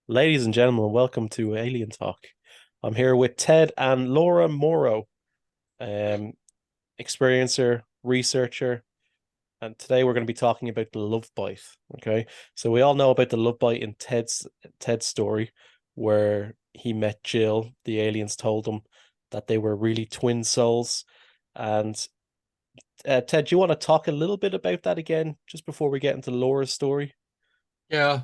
Ladies and gentlemen, welcome to Alien Talk. I'm here with Ted and Laura Morro, um, experiencer, researcher, and today we're going to be talking about the love bite. Okay, so we all know about the love bite in Ted's story, where he met Jill. The aliens told him that they were really twin souls. And Ted, do you want to talk a little bit about that again, just before we get into Laura's story? Yeah,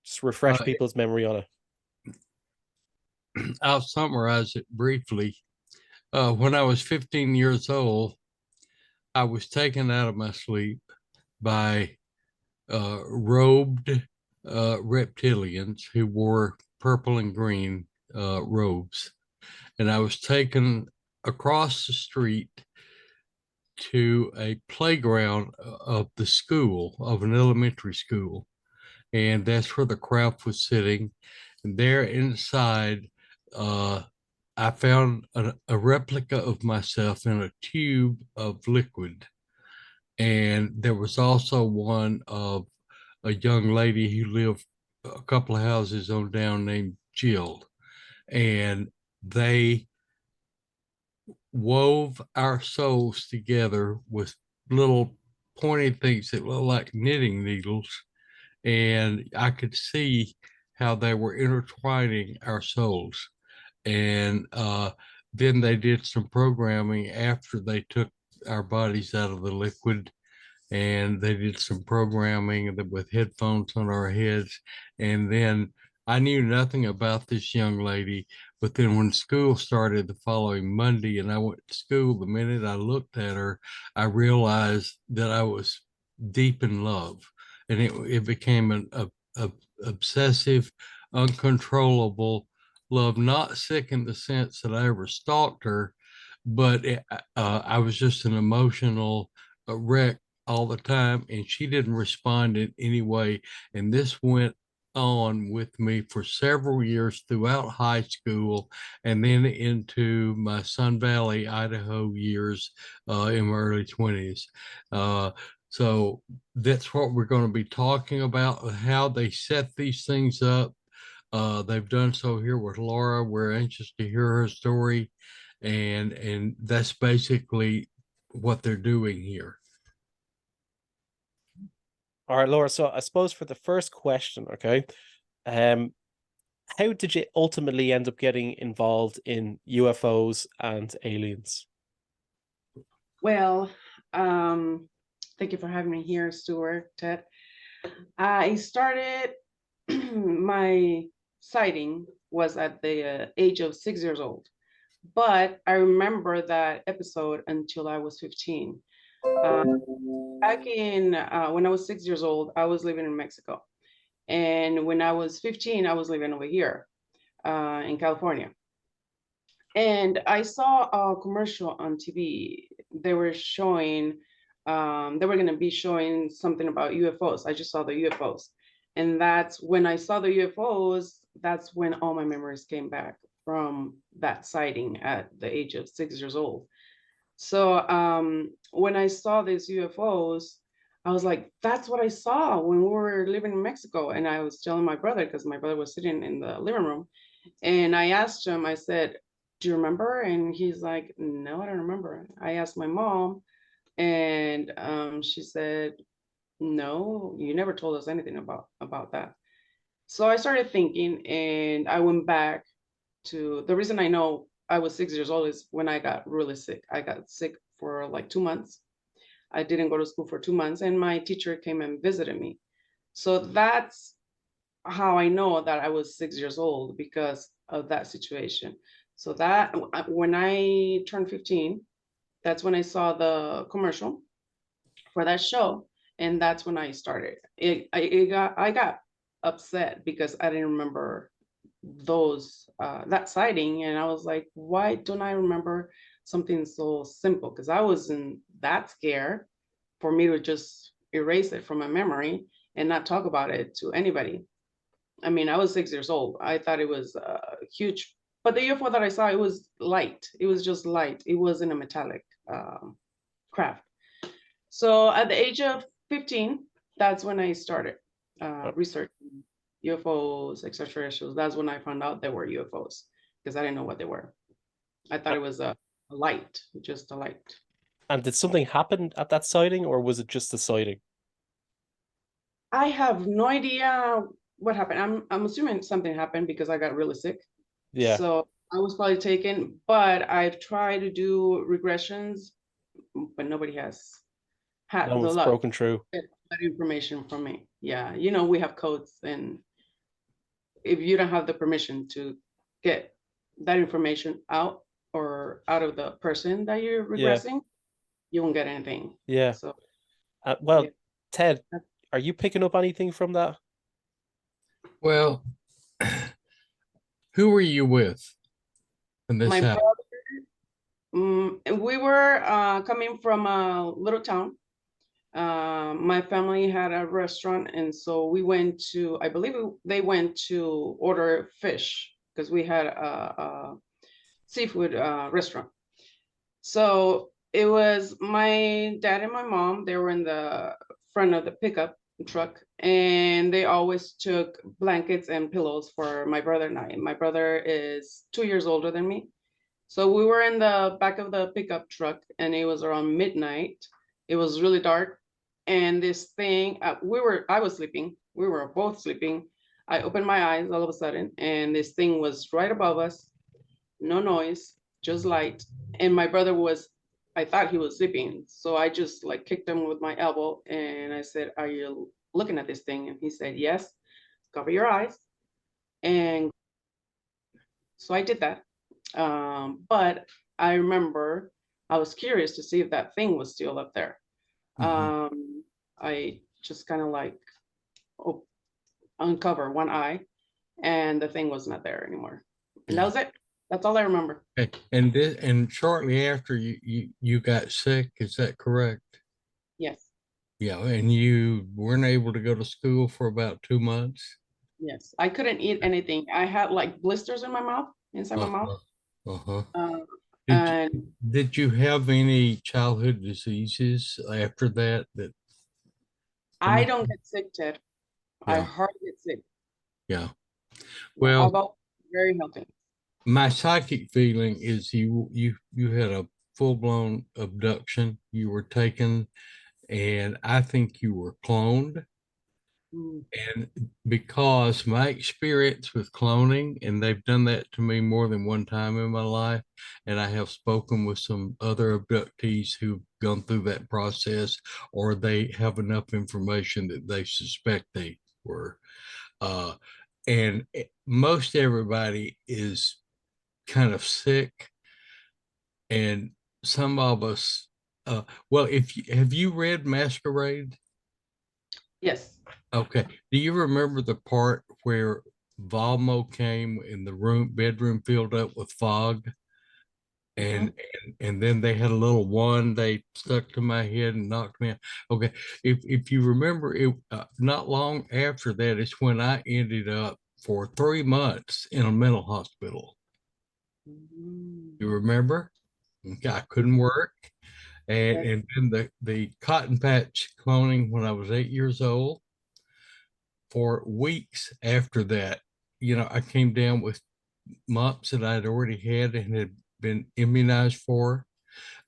Just refresh uh, people's memory on it. I'll summarize it briefly. When I was 15 years old, I was taken out of my sleep by robed reptilians who wore purple and green robes. And I was taken across the street to a playground of the school, of an elementary school. And that's where the craft was sitting. And there inside, uh, I found a replica of myself in a tube of liquid. And there was also one of a young lady who lived a couple of houses on down named Jill. And they wove our souls together with little pointy things that look like knitting needles. And I could see how they were intertwining our souls. And then they did some programming after they took our bodies out of the liquid, and they did some programming with headphones on our heads. And then I knew nothing about this young lady, but then when school started the following Monday and I went to school, the minute I looked at her, I realized that I was deep in love. And it became a obsessive, uncontrollable love, not sick in the sense that I ever stalked her, but I was just an emotional wreck all the time, and she didn't respond in any way. And this went on with me for several years throughout high school and then into my Sun Valley, Idaho years in my early 20s. So that's what we're going to be talking about, how they set these things up. They've done so here with Laura. We're anxious to hear her story, and that's basically what they're doing here. All right, Laura. So I suppose for the first question, okay, um, how did you ultimately end up getting involved in UFOs and aliens? Well, um, thank you for having me here, Stuart, Ted. I started my sighting was at the age of 6 years old, but I remember that episode until I was 15. Uh, Back in when I was 6 years old, I was living in Mexico, and when I was 15, I was living over here in California. And I saw a commercial on TV. They were showing, they were going to be showing something about UFOs. I just saw the UFOs. And that's when I saw the UFOs, that's when all my memories came back from that sighting at the age of 6 years old. So when I saw these UFOs, I was like, that's what I saw when we were living in Mexico. And I was telling my brother, because my brother was sitting in the living room, and I asked him, I said, do you remember? And he's like, no, I don't remember. I asked my mom, and she said, no, you never told us anything about that. So I started thinking, and I went back to the reason I know I was 6 years old is when I got really sick. I got sick for like 2 months. I didn't go to school for 2 months, and my teacher came and visited me. So that's how I know that I was 6 years old because of that situation. So that when I turned 15, that's when I saw the commercial for that show, and that's when I started. I got upset because I didn't remember those that sighting, and I was like, why don't I remember something so simple? Because I wasn't that scared for me to just erase it from my memory and not talk about it to anybody. I mean, I was 6 years old. I thought it was huge, but the UFO that I saw, it was light. It was just light. It wasn't a metallic craft. So at the age of 15, that's when I started. research UFOs, extraterrestrials. That's when I found out they were UFOs because I didn't know what they were. I thought it was a light, just a light. And did something happen at that sighting, or was it just a sighting? I have no idea what happened. I'm assuming something happened because I got really sick. Yeah, So I was probably taken, but I've tried to do regressions, but nobody has no had the one's luck broken through. to get that information from me. Yeah, we have codes, and if you don't have the permission to get that information out or out of the person that you're Yeah, regressing, you won't get anything. yeah. So yeah. Well, Ted, are you picking up anything from that? Well, who were you with when this My happened? brother, and we were coming from a little town. My family had a restaurant, and so we went to, I believe they went to order fish because we had a seafood restaurant. So it was my dad and my mom. They were in the front of the pickup truck, and they always took blankets and pillows for my brother and I. My brother is 2 years older than me. So we were in the back of the pickup truck, and it was around midnight. It was really dark, and this thing, I was sleeping. We were both sleeping. I opened my eyes all of a sudden, and this thing was right above us. No noise, just light. And my brother was, I thought he was sleeping. So I just like kicked him with my elbow and I said, "Are you looking at this thing?" And he said, "Yes, cover your eyes." And so I did that. But I remember I was curious to see if that thing was still up there. Mhm. I just kind of like uncover one eye and the thing was not there anymore. And that Yeah. was it. That's all I remember. And shortly after you got sick, is that correct? Yes. Yeah, and you weren't able to go to school for about 2 months. Yes, I couldn't eat anything. I had like blisters in my mouth, inside my mouth. Uh-huh. Uh-huh. Uh, Did you, and did you have any childhood diseases after that? I Any? don't get sick, Ted. I Yeah, hardly get sick. yeah. Yeah, Well, I've always been very healthy. my psychic feeling is you had a full-blown abduction. You were taken, and I think you were cloned. Mm, And because my experience with cloning, and they've done that to me more than one time in my life, and I have spoken with some other abductees who've gone through that process, or they have enough information that they suspect they were. Uh, and most everybody is kind of sick, and some of us, well, if you have you read Masquerade? yes. Okay. Do you remember the part where Valmo came in the bedroom filled up with fog? And, Mhm. and then they had a little wand they stuck to my head and knocked me out. Okay. If you remember it, not long after that is when I ended up for 3 months in a mental hospital. Mm, You remember? Okay, I couldn't work. And yes. and then the cotton patch cloning when I was 8 years old. For weeks after that, I came down with mumps that I'd already had and had been immunized for.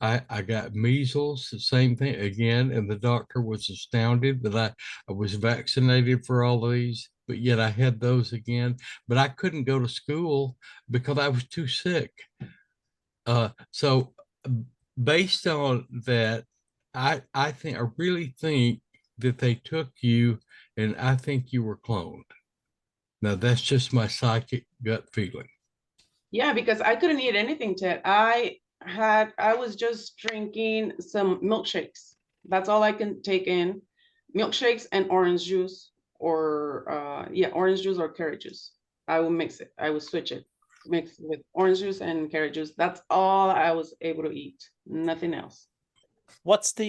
I got measles, the same thing again, and the doctor was astounded that I was vaccinated for all of these, but yet I had those again. But I couldn't go to school because I was too sick. So based on that, I really think that they took you, and I think you were cloned. Now that's just my psychic gut feeling. Yeah, because I couldn't eat anything, Ted. I was just drinking some milkshakes. That's all I can take in. Milkshakes and orange juice or yeah, orange juice or carrot juice. I will mix it. I will switch it. Mix it with orange juice and carrot juice. That's all I was able to eat. Nothing else. What's the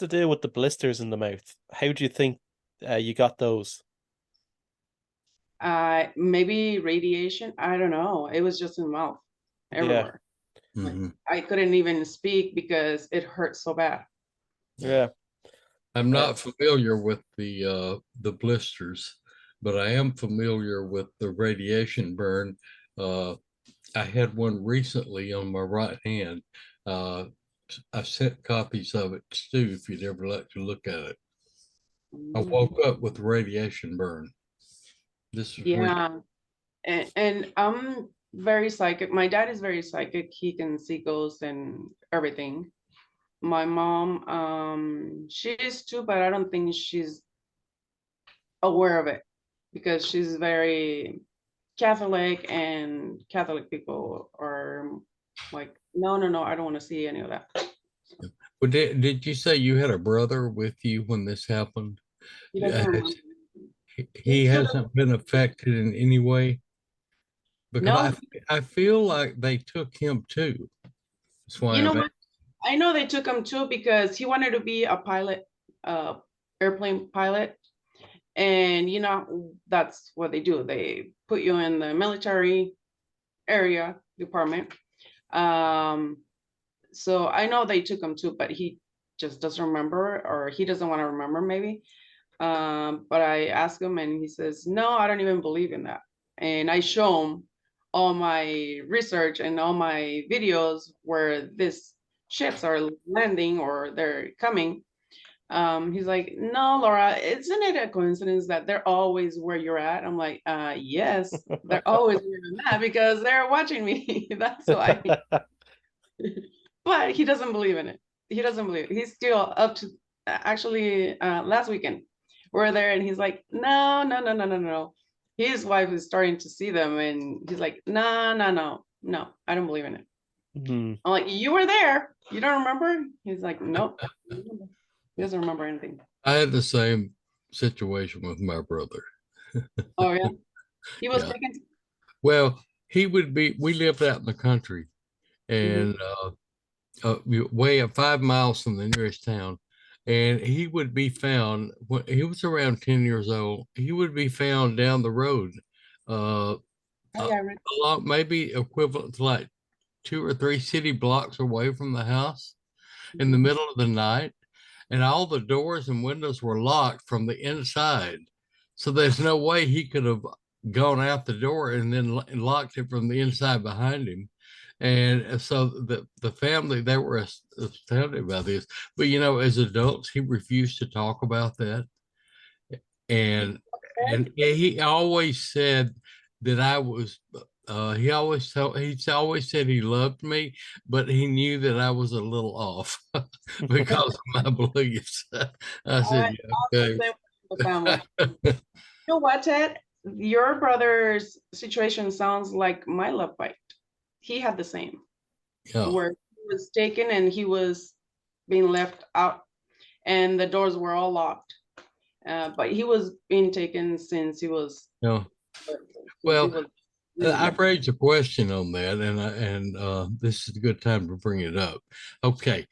deal with the blisters in the mouth? How do you think you got those? Maybe radiation. I don't know. It was just in the mouth, Yeah, everywhere. Like Mhm. I couldn't even speak because it hurt so bad. Yeah. yeah. I'm But not familiar with the blisters, but I am familiar with the radiation burn. Uh, I had one recently on my right hand. Uh, I sent copies of it to Stu if you'd ever like to look at it. I mm, woke up with radiation burn. This was recent. yeah, and I'm very psychic. My dad is very psychic. He can see ghosts and everything. My mom, she is too, but I don't think she's aware of it because she's very Catholic, and Catholic people are like, no, no, no, I don't want to see any of that. But did you say you had a brother with you when this happened? He doesn't Yeah, remember. He he still hasn't been affected in any way because no, I feel like they took him too. That's why you know I'm what? I know they took him too because he wanted to be a pilot, airplane pilot. And you know, that's what they do. They put you in the military area department. Um, so I know they took him too, but he just doesn't remember, or he doesn't want to remember maybe. But I asked him and he says, no, I don't even believe in that. And I show him all my research and all my videos where these ships are landing or they're coming. He's like, no, Laura, isn't it a coincidence that they're always where you're at? I'm like, yes, they're always where I'm at because they're watching me. That's why. But he doesn't believe in it. He doesn't believe it. He's still up to actually last weekend we're there and he's like, no, no, no, no, no, no. His wife is starting to see them and he's like, no, no, no, no, I don't believe in it. Hmm. I'm like, you were there. You don't remember? He's like, nope. He doesn't remember anything. I had the same situation with my brother. Oh yeah. He was Yeah. taken. Well, we lived out in the country Mhm. and way up 5 miles from the nearest town. And he would be found when he was around 10 years old. He would be found down the road, uh, Oh a yeah, I read. lot, maybe equivalent to like 2 or 3 city blocks away from the house in the Mhm. middle of the night. And all the doors and windows were locked from the inside. So there's no way he could have gone out the door and then locked it from the inside behind him. And so the family, they were astounded by this. But you know, as adults, he refused to talk about that. And he always said that I was he's always said he loved me, but he knew that I was a little off because of my beliefs. I said, The yeah, same with the family. okay. You know what, Ted? Your brother's situation sounds like my love bite. He had the same, Yeah. where he was taken and he was being left out, and the doors were all locked. But he was being taken Yeah. since he Well, was really I've young. raised a question on that, this is a good time to bring it up. Okay,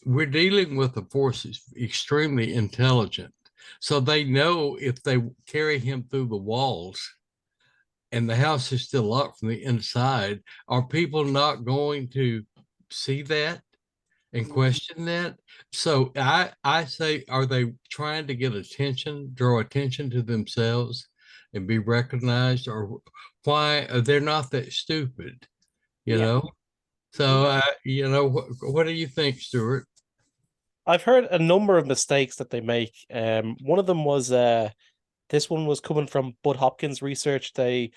we're dealing with a force that's extremely intelligent, so they know if they carry him through the walls and the house is still locked from the inside, are people not going to see that and Mhm. question that? So I say, are they trying to get attention, draw attention to themselves and be recognized, or why they're not that stupid, you Yeah. know? So Mhm. what do you think, Stuart? I've heard a number of mistakes that they make. One of them was this one was coming from Bud Hopkins research. They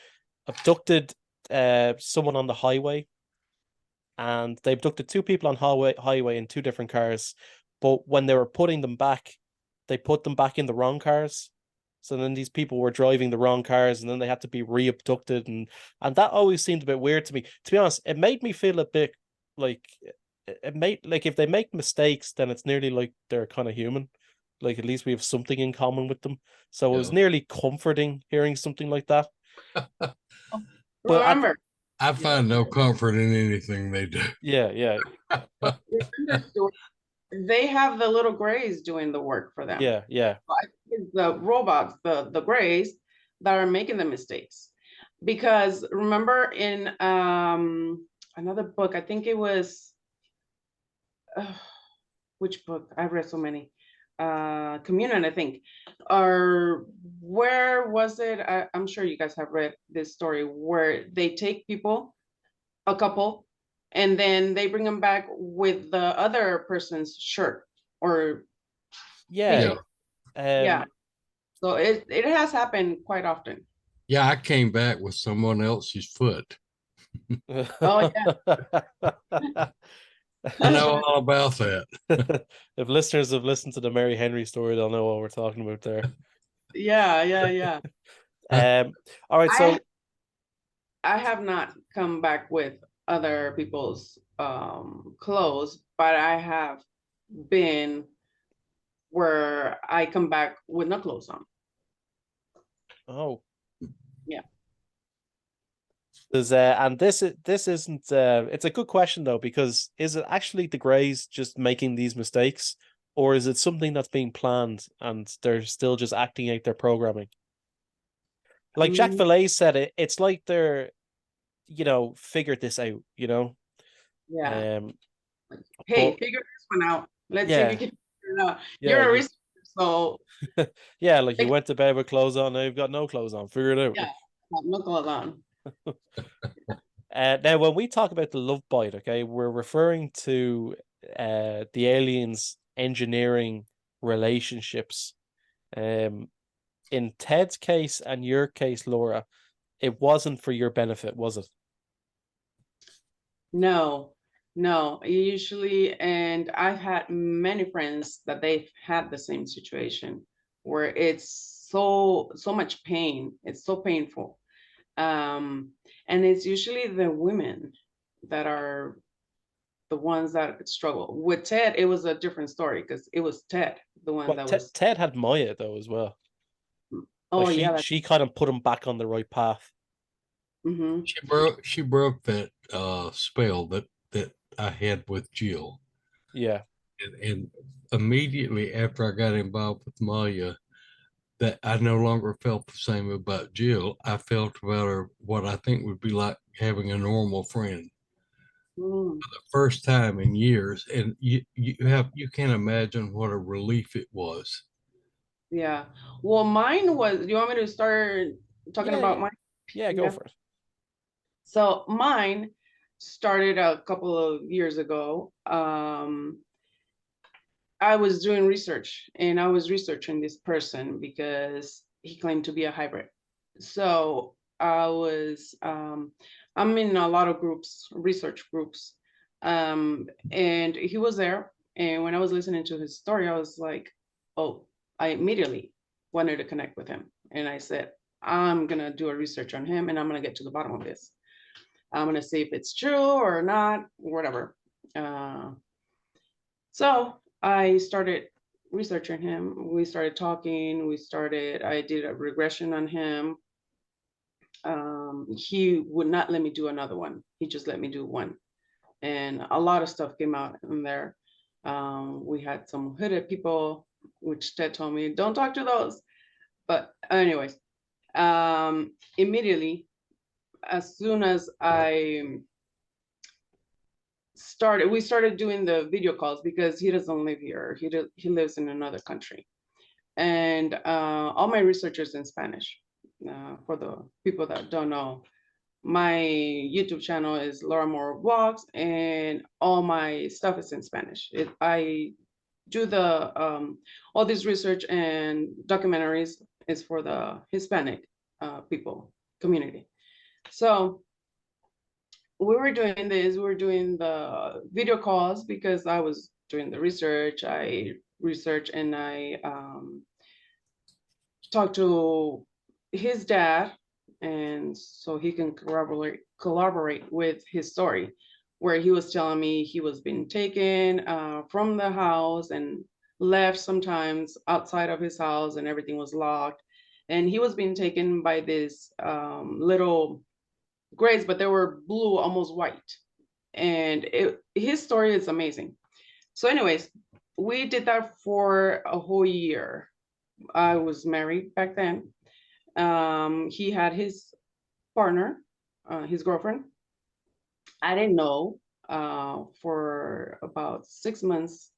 abducted someone on the highway, and they abducted two people on highway in two different cars. But when they were putting them back, they put them back in the wrong cars. So then these people were driving the wrong cars, and then they had to be re-abducted, and that always seemed a bit weird to me. To be honest, it made me feel a bit like it made like if they make mistakes, then it's nearly like they're kind of human. Like at least we have something in common with them. So it was Yeah. nearly comforting hearing something like that. But at Remember, I yeah. find no comfort in anything they do. yeah, yeah, But remember, Stuart, they have the little grays doing the work for them. yeah, yeah. It's the robots, the grays, that are making the mistakes. Because remember in another book, I think it was which book? I've read so many. communion, I think. Or where was it? I'm sure you guys have read this story where they take people, a couple, and then they bring them back with the other person's shirt or Yeah. Yeah. feet. Yeah. Um, So it has happened quite often. Yeah, I came back with someone else's foot. Oh I yeah. know all about that. if listeners have listened to the Mary Henry story, they'll know what we're talking about there. Yeah, yeah, yeah. All right, I so I have not come back with other people's clothes, but I have been where I come back with no clothes on. oh, Yeah. there's and this isn't it's a good question though, because is it actually the Greys just making these mistakes, or is it something that's being planned and they're still just acting out their programming? Like Jack Mm, Valet said, it's like they're, figured this out, yeah. Um, Hey, but figure this one out. Let's see if you yeah, can figure it out. yeah, You're a you researcher, so yeah, like you like, went to bed with clothes on, now you've got no clothes on. Figure it out. yeah, have no clothes on. Now, when we talk about the love bite, okay, we're referring to the aliens engineering relationships. Um, in Ted's case and your case, Laura, it wasn't for your benefit, was it? No, no. Usually, and I've had many friends that they've had the same situation where it's so much pain. It's so painful. And it's usually the women that are the ones that struggle. With Ted, it was a different story because it was Ted, the one Well, that was, Ted had Maya though as well. Like oh yeah, she kind of put him back on the right path. mm-hmm, She broke that spell that I had with Jill. Yeah. And immediately after I got involved with Maya, that I no longer felt the same about Jill. I felt about her what I think would be like having a normal friend. mm, The first time in years, and you can't imagine what a relief it was. yeah. Well, mine was. Do you want me to start talking Yeah, about yeah. mine? Yeah, go Yeah. for it. So mine started a couple of years ago. I was doing research and I was researching this person because he claimed to be a hybrid. So I'm in a lot of groups, research groups, and he was there. And when I was listening to his story, I was like, oh, I immediately wanted to connect with him. And I said, I'm going to do a research on him and I'm going to get to the bottom of this. I'm going to see if it's true or not, whatever. Uh, so I started researching him. We started talking. I did a regression on him. He would not let me do another one. He just let me do one. And a lot of stuff came out in there. We had some hooded people, which Ted told me, don't talk to those. But anyways, immediately, as soon as we started doing the video calls because he doesn't live here. He lives in another country. And all my research is in Spanish. For the people that don't know, my YouTube channel is Laura Morro Vlogs, and all my stuff is in Spanish. I do the all this research and documentaries is for the Hispanic people community. So we were doing the video calls because I was doing the research. I research and I talked to his dad, and so he can collaborate with his story, where he was telling me he was being taken from the house and left sometimes outside of his house, and everything was locked, and he was being taken by this little grays, but they were blue, almost white, and his story is amazing. So, anyways, we did that for a whole year. I was married back then. He had his partner, his girlfriend. I didn't know for about 6 months.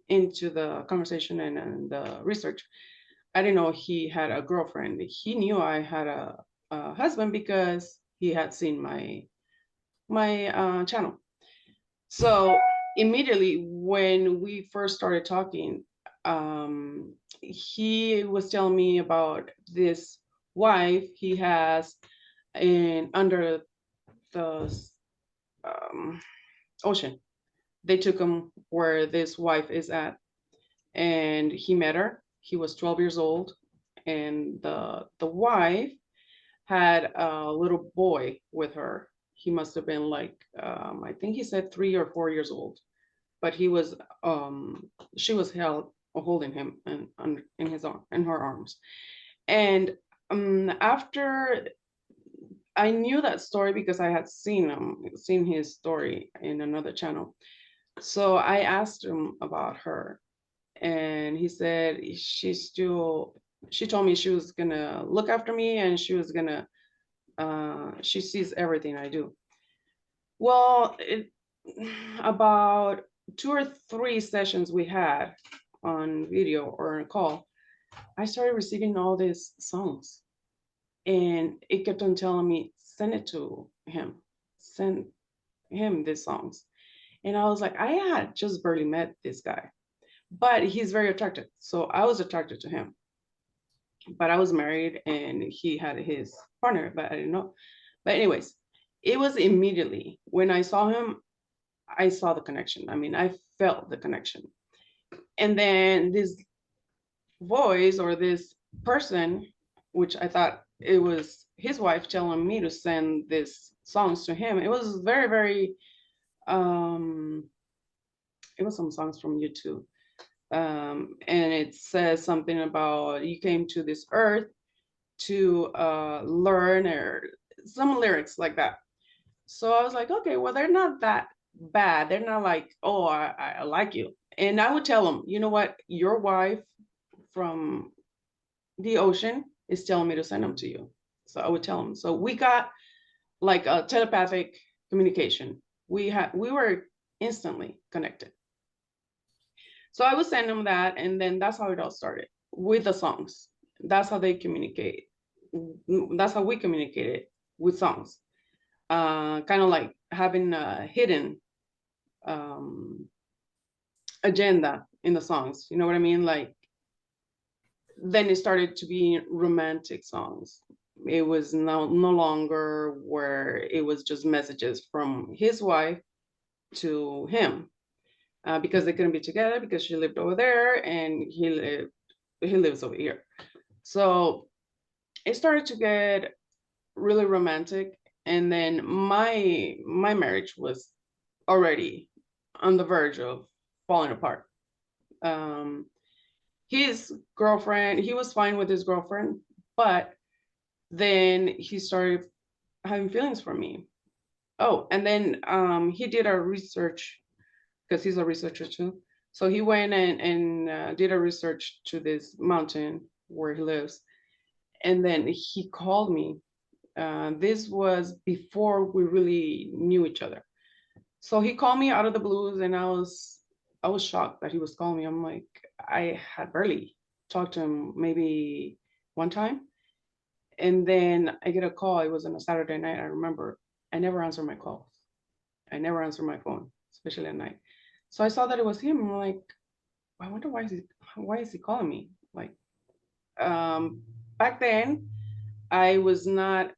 into the conversation and the research, I didn't know he had a girlfriend. He knew I had a husband because he had seen my channel. So immediately when we first started talking, he was telling me about this wife he has in under the um, ocean. They took him where this wife is at, and he met her. He was 12 years old, and the wife had a little boy with her. He must have been like, I think he said 3 or 4 years old, but he was, she was holding him in his arm, in her arms. And after I knew that story because I had seen his story in another channel. So I asked him about her, and he said she told me she was gonna look after me, and she was gonna she sees everything I do. Well, about 2 or 3 sessions we had on video or on a call, I started receiving all these songs, and it kept on telling me, send it to him, send him these songs. And I was like, I had just barely met this guy, but he's very attractive. So I was attracted to him. But I was married and he had his partner, but I didn't know. But anyways, it was immediately when I saw him, I saw the connection. I mean, I felt the connection. And then this voice or this person, which I thought it was his wife telling me to send these songs to him. It was very, very it was some songs from YouTube. And it says something about you came to this earth to learn, or some lyrics like that. So I was like, okay, well, they're not that bad. They're not like, oh, I like you. And I would tell them, you know what, your wife from the ocean is telling me to send them to you. So I would tell them. So we got like a telepathic communication. We were instantly connected. So I would send them that, and then that's how it all started with the songs. That's how they communicate. That's how we communicated with songs. Kind of like having a hidden um, agenda in the songs. You know what I mean? Like then it started to be romantic songs. It was no longer where it was just messages from his wife to him, because they couldn't be together because she lived over there and he lives over here. So it started to get really romantic, and then my marriage was already on the verge of falling apart. Um, his girlfriend, he was fine with his girlfriend, but then he started having feelings for me. Oh, and then he did a research because he's a researcher too. So he went and did a research to this mountain where he lives, and then he called me. This was before we really knew each other. So he called me out of the blues, and I was shocked that he was calling me. I'm like, I had barely talked to him maybe one time, and then I get a call. It was on a Saturday night. I remember. I never answer my calls. I never answer my phone, especially at night. So I saw that it was him. I'm like, I wonder why is he calling me? Like, um, back then, I was not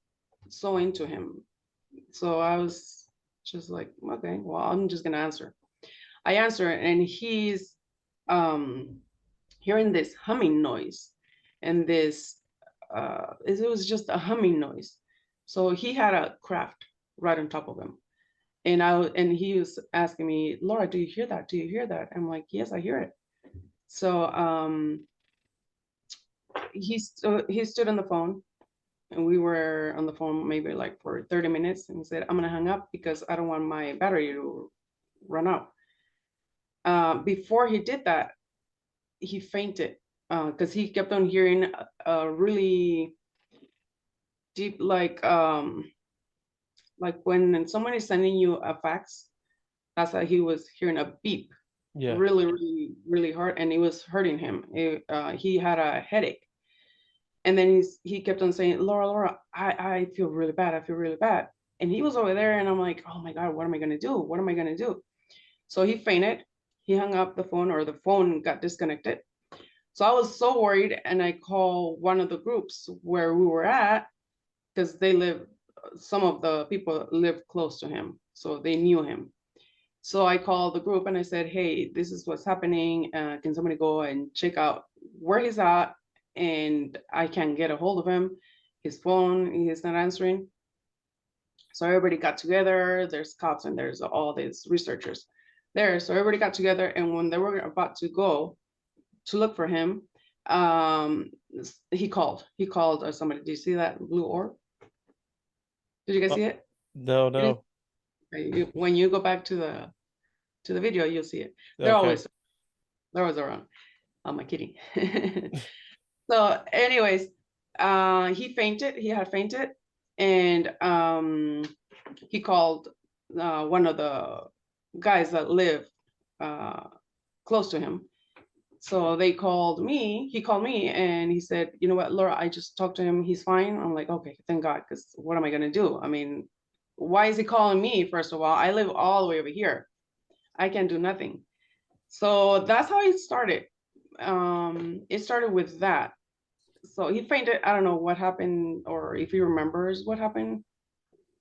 so into him. So I was just like, okay, well, I'm just gonna answer. I answer, and he's um hearing this humming noise, and this it was just a humming noise. So he had a craft right on top of him. And he was asking me, Laura, do you hear that? Do you hear that? I'm like, yes, I hear it. So he stood on the phone, and we were on the phone maybe like for 30 minutes, and he said, I'm gonna hang up because I don't want my battery to run out. Before he did that, he fainted because he kept on hearing a really deep, like when someone is sending you a fax, that's how he was hearing a beep. Yeah. really, really, really hard, and it was hurting him. He had a headache, and then he kept on saying, Laura, I feel really bad. I feel really bad. And he was over there, and I'm like, oh my God, what am I gonna do? What am I gonna do? So he fainted. He hung up the phone, or the phone got disconnected. So I was so worried, and I called one of the groups where we were at, because some of the people lived close to him, so they knew him. So I called the group and I said, hey, this is what's happening. Can somebody go and check out where he's at? And I can't get a hold of him. His phone, he's not answering. So everybody got together. There's cops and there's all these researchers there. So everybody got together. And when they were about to go to look for him, he called. He called somebody. Do you see that blue orb? Did you guys Oh, see it? no, You no. didn't? When you go back to the video, you'll see it. They're Okay. always around. I'm not kidding. So anyways, he fainted. He had fainted, and he called one of the guys that live close to him. So they called me. He called me, and he said, "You know what, Laura? I just talked to him. He's fine." I'm like, "Okay, thank God." Because what am I gonna do? I mean, why is he calling me? First of all, I live all the way over here. I can do nothing. So that's how it started. It started with that. So he fainted. I don't know what happened, or if he remembers what happened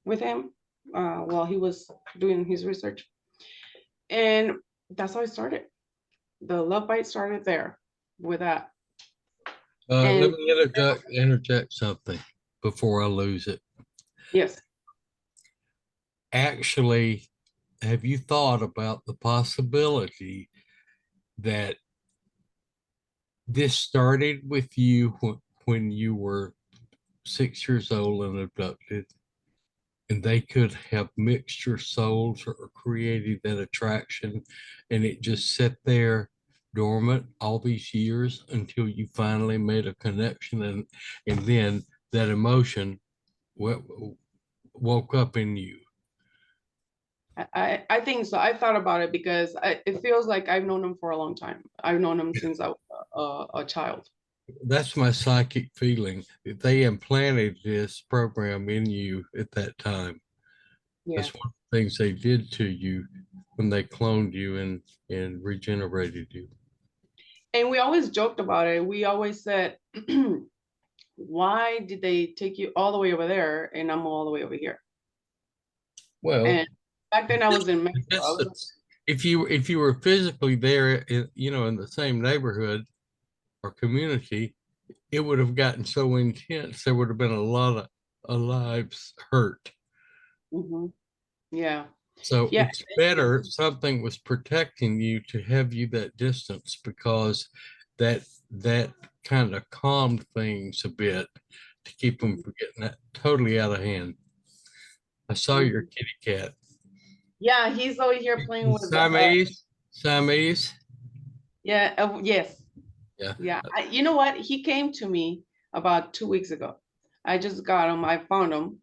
with him while he was doing his research. And that's how it started. The love bite started there with that. Let And me interject something before I lose it. yes, Actually, have you thought about the possibility that this started with you when you were 6 years old and abducted, and they could have mixed your souls or created that attraction, and it just sat there dormant all these years until you finally made a connection, and then that emotion woke up in you? I think so. I thought about it because it feels like I've known him for a long time. I've known him since I was a child. That's my psychic feeling, that they implanted this program in you at that time. Yeah. That's one of the things they did to you when they cloned you and regenerated you. And we always joked about it. We always said, why did they take you all the way over there and I'm all the way over here? Well, And back then I was in Mexico. I that's was, if you were physically there, in the same neighborhood or community, it would have gotten so intense. There would have been a lot of lives hurt. mhm, yeah. So Yeah. it's better if something was protecting you to have you that distance, because that kind of calmed things a bit to keep them from getting that totally out of hand. I saw your Mhm. kitty cat. Yeah, he's over here playing with Siamese, Siamese. yeah, yes. Yeah. Yeah. You know what? He came to me about 2 weeks ago. I just got him. I found him.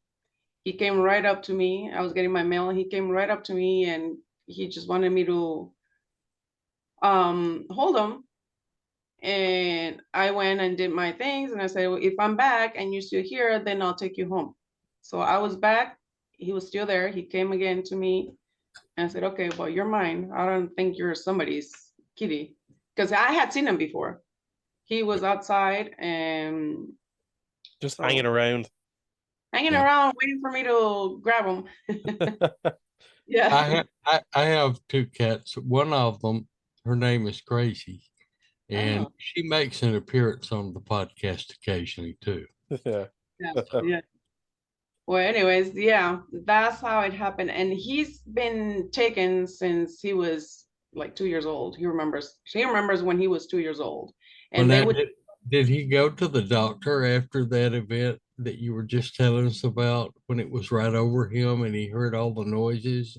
He came right up to me. I was getting my mail and he came right up to me and he just wanted me to hold him. And I went and did my things and I said, well, if I'm back and you're still here, then I'll take you home. So I was back. He was still there. He came again to me and I said, okay, well, you're mine. I don't think you're somebody's kitty. Because I had seen him before. He was outside and Just hanging so around. hanging Yeah. around waiting for me to grab him. I Yeah. have I have two cats. One of them, her name is Gracie, and Oh, she makes an appearance on the podcast occasionally too. Yeah. yeah. Yeah. Well, anyways, yeah, that's how it happened. And he's been taken since he was like 2 years old. He remembers when he was 2 years old. Well, And they now, would did he go to the doctor after that event that you were just telling us about, when it was right over him and he heard all the noises?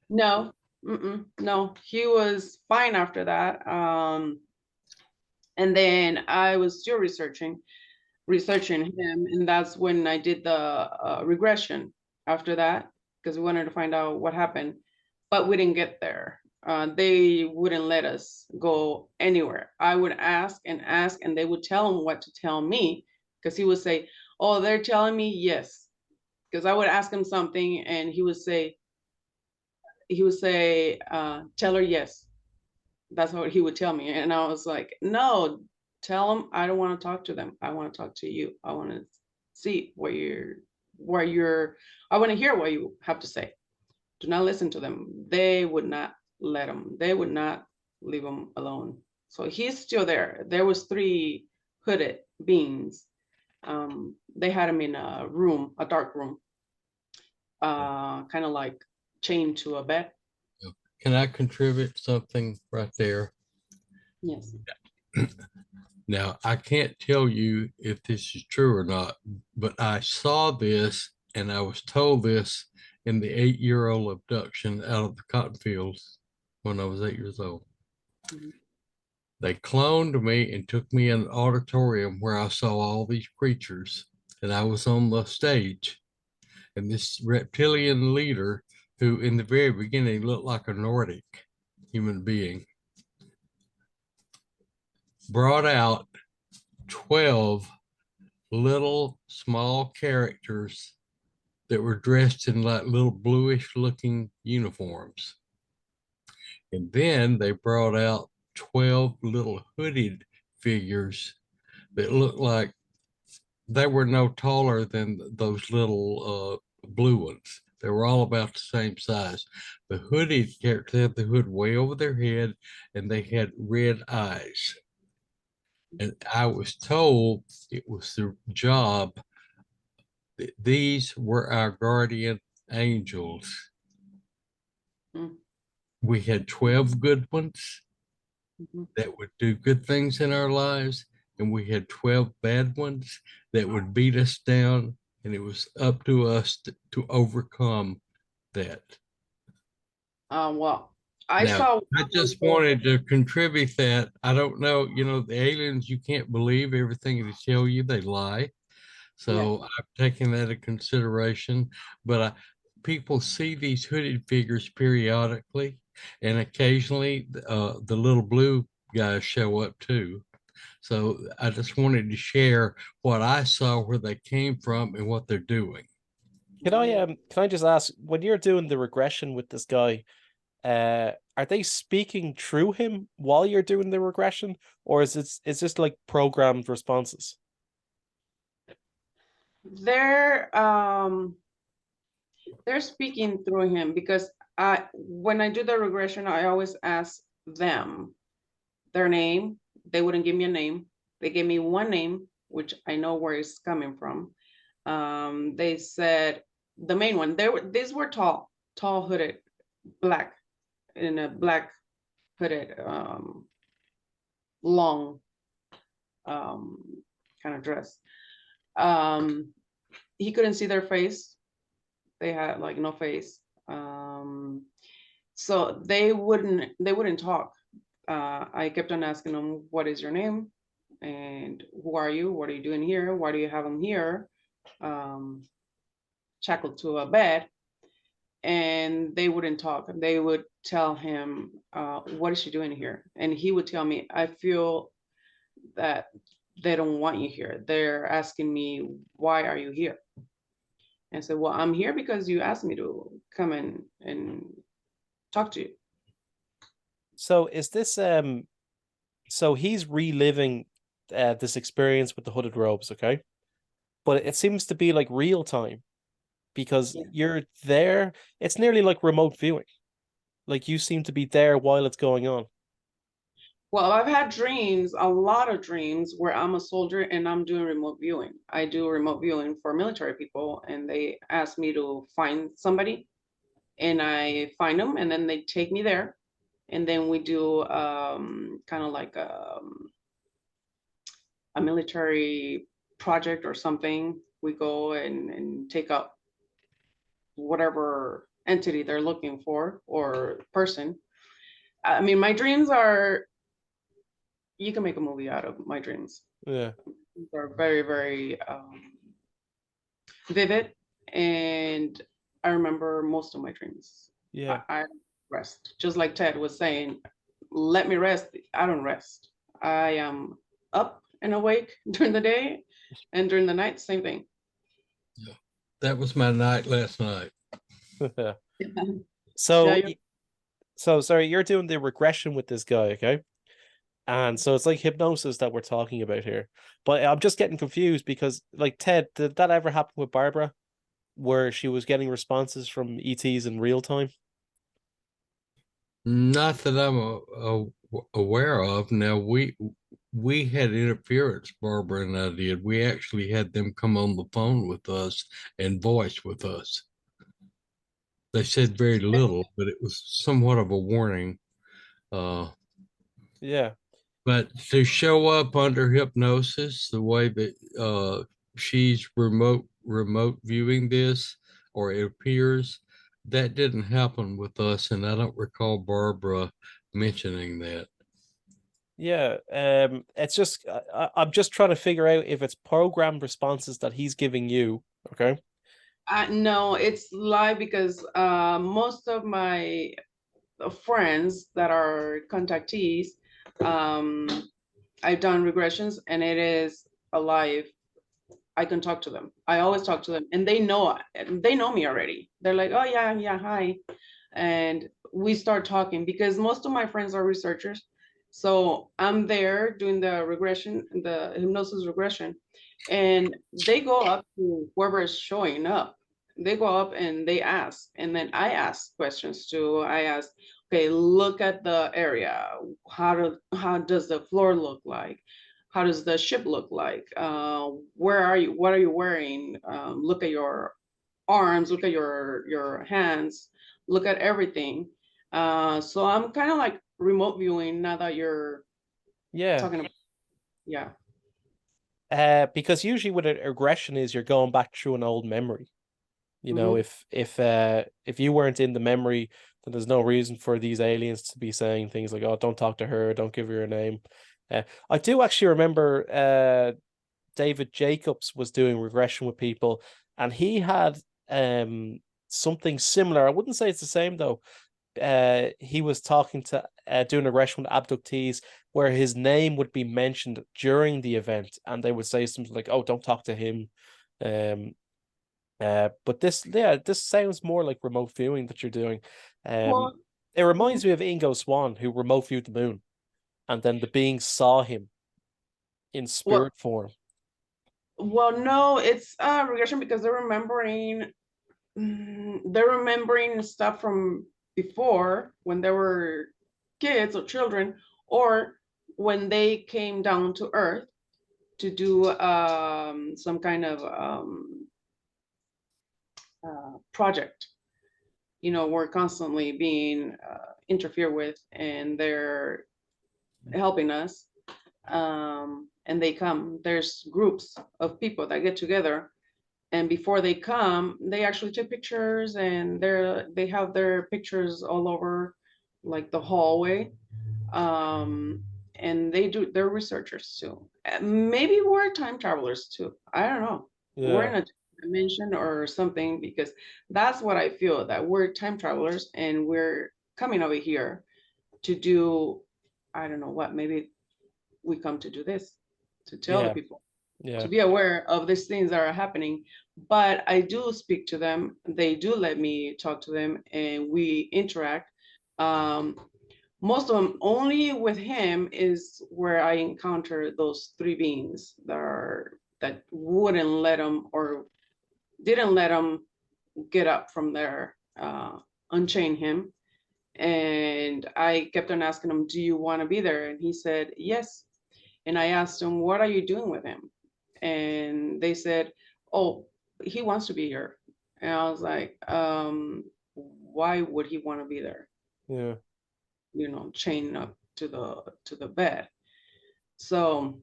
no, no, he was fine after that. And then I was still researching him, and that's when I did the regression after that, because we wanted to find out what happened, but we didn't get there. they wouldn't let us go anywhere. I would ask, and they would tell him what to tell me, because he would say, "Oh, they're telling me yes." Because I would ask him something, and he would say, "Tell her yes." That's what he would tell me, and I was like, "No, tell them I don't want to talk to them. I want to talk to you. I want to see where you're. I want to hear what you have to say. Do not listen to them." They would not let him. They would not leave him alone. So he's still there. There was three hooded beings. They had him in a room, a dark room, kind of like chained to a bed. Can I contribute something right there? Yes. Now, I can't tell you if this is true or not, but I saw this and I was told this in the 8-year-old abduction out of the cotton fields when I was 8 years old. Mhm. They cloned me and took me in an auditorium where I saw all these creatures, and I was on the stage. And this reptilian leader, who in the very beginning looked like a Nordic human being, brought out 12 little small characters that were dressed in like little bluish looking uniforms. And then they brought out 12 little hooded figures that looked like they were no taller than those little blue ones. They were all about the same size. The hooded characters had the hood way over their head and they had red eyes. And I was told it was the job that these were our guardian angels. Mm. We had 12 good ones Mhm. that would do good things in our lives, and we had 12 bad ones that would beat us down, and it was up to us to overcome that. Well, I Now, saw I one of just those. wanted to contribute that. I don't know, the aliens, you can't believe everything they tell you, they lie. Yes. So I've taken that into consideration. But people see these hooded figures periodically, and occasionally the little blue guys show up too. So I just wanted to share what I saw, where they came from, and what they're doing. Can I just ask, when you're doing the regression with this guy, are they speaking through him while you're doing the regression, or is this like programmed responses? They're they're speaking through him, because when I do the regression, I always ask them their name. They wouldn't give me a name. They gave me one name, which I know where it's coming from. They said the main one. These were tall hooded, black, in a black hooded, long, um, kind of dress. Um, he couldn't see their face. They had like no face. So they wouldn't talk. I kept on asking them, "What is your name? And who are you? What are you doing here? Why do you have them here?" Um, shackled to a bed, and they wouldn't talk. They would tell him, "What is she doing here?" And he would tell me, "I feel that they don't want you here. They're asking me, why are you here?" And I said, "Well, I'm here because you asked me to come in and talk to you." So is this so he's reliving this experience with the hooded robes, okay? But it seems to be like real time because Yeah. you're there. It's nearly like remote viewing. Like you seem to be there while it's going on. Well, I've had dreams, a lot of dreams, where I'm a soldier and I'm doing remote viewing. I do remote viewing for military people, and they ask me to find somebody, and I find them, and then they take me there, and then we do kind of like a military project or something. We go and take up whatever entity they're looking for or person. I mean, my dreams are, you can make a movie out of my dreams. Yeah. They're very, very vivid, and I remember most of my dreams. Yeah. I rest. Just like Ted was saying, let me rest. I don't rest. I am up and awake during the day, and during the night, same thing. Yeah. That was my night last night. Yeah, So, so sorry, you're doing the regression with this guy, okay? And so it's like hypnosis that we're talking about here. But I'm just getting confused because, like, Ted, did that ever happen with Barbara, where she was getting responses from ETs in real time? Not that I'm aware of. Now we had interference, Barbara and I did. We actually had them come on the phone with us and voice with us. They said very little, but it was somewhat of a warning. Uh, Yeah, but to show up under hypnosis, the way that she's remote viewing this, or it appears, that didn't happen with us, and I don't recall Barbara mentioning that. yeah. It's just I'm just trying to figure out if it's programmed responses that he's giving you, okay? no, it's live because most of my friends that are contactees, um, I've done regressions, and it is alive. I can talk to them. I always talk to them, and they know me already. They're like, oh yeah, yeah, hi. And we start talking because most of my friends are researchers. So I'm there doing the regression, the hypnosis regression, and they go up to whoever is showing up. They go up and they ask, and then I ask questions too. I ask, okay, look at the area. How does the floor look like? How does the ship look like? Where are you? What are you wearing? Look at your arms. Look at your hands. Look at everything. So I'm kind of like remote viewing now that you're Yeah. talking about. Yeah. Because usually with an aggression is you're going back through an old memory. You know, Mm-hmm. if you weren't in the memory, then there's no reason for these aliens to be saying things like, "Oh, don't talk to her, don't give her a name." I do actually remember David Jacobs was doing regression with people, and he had something similar. I wouldn't say it's the same though. He was talking to doing a regression with abductees where his name would be mentioned during the event, and they would say something like, "Oh, don't talk to him." Um, but this sounds more like remote viewing that you're doing. Um, Well, it mhm. reminds me of Ingo Swann, who remote viewed the moon, and then the beings saw him in well, spirit form. no, it's regression because they're remembering stuff from before when they were kids or children, or when they came down to Earth to do some kind of project. We're constantly being interfered with, and they're helping us. And there's groups of people that get together, and before they come, they actually take pictures, and they have their pictures all over, like the hallway. Um, and they're researchers too. Maybe we're time travelers too. I don't know. We're Yeah, in a dimension or something, because that's what I feel, that we're time travelers and we're coming over here to do, I don't know what, maybe we come to do this, to tell the yeah, people, to yeah, be aware of these things that are happening. But I do speak to them. They do let me talk to them, and we interact. Um, Most of them, only with him is where I encounter those three beings that wouldn't let him, or didn't let him get up from there, unchain him. And I kept on asking him, do you want to be there? And he said, yes. And I asked him, what are you doing with him? And they said, oh, he wants to be here. And I was like, why would he want to be there? yeah, Chained up to the bed. So,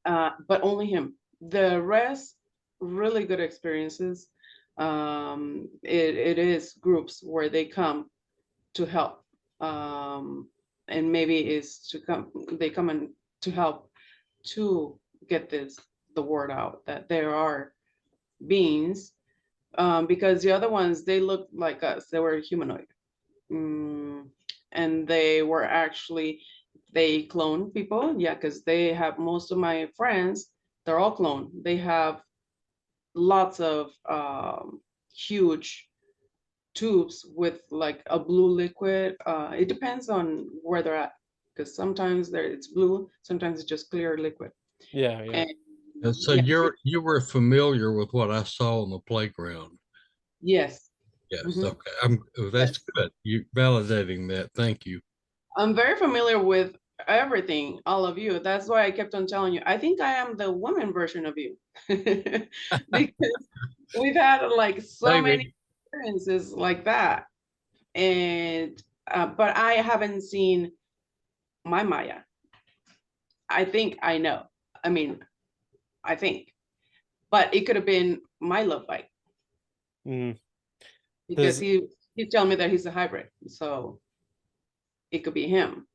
but only him. The rest, really good experiences. It is groups where they come to help, and maybe they come in to help to get the word out that there are beings, because the other ones, they look like us. They were humanoid. Mm, and they were actually, they clone people. Yeah, because they have, most of my friends, they're all cloned. They have lots of huge tubes with like a blue liquid. It depends on where they're at, because sometimes it's blue, sometimes it's just clear liquid. Yeah, yeah. And So yeah, you were familiar with what I saw on the playground. yes. Yes. Mhm, Okay. That's yes. good. You validating that. Thank you. I'm very familiar with everything, all of you. That's why I kept on telling you, I think I am the woman version of you. Because we've had like so many Maybe. experiences like that. And but I haven't seen my Maya. I think I know. I mean, I think. But it could have been my love bite, Mm. because There's he's telling me that he's a hybrid. So it could be him.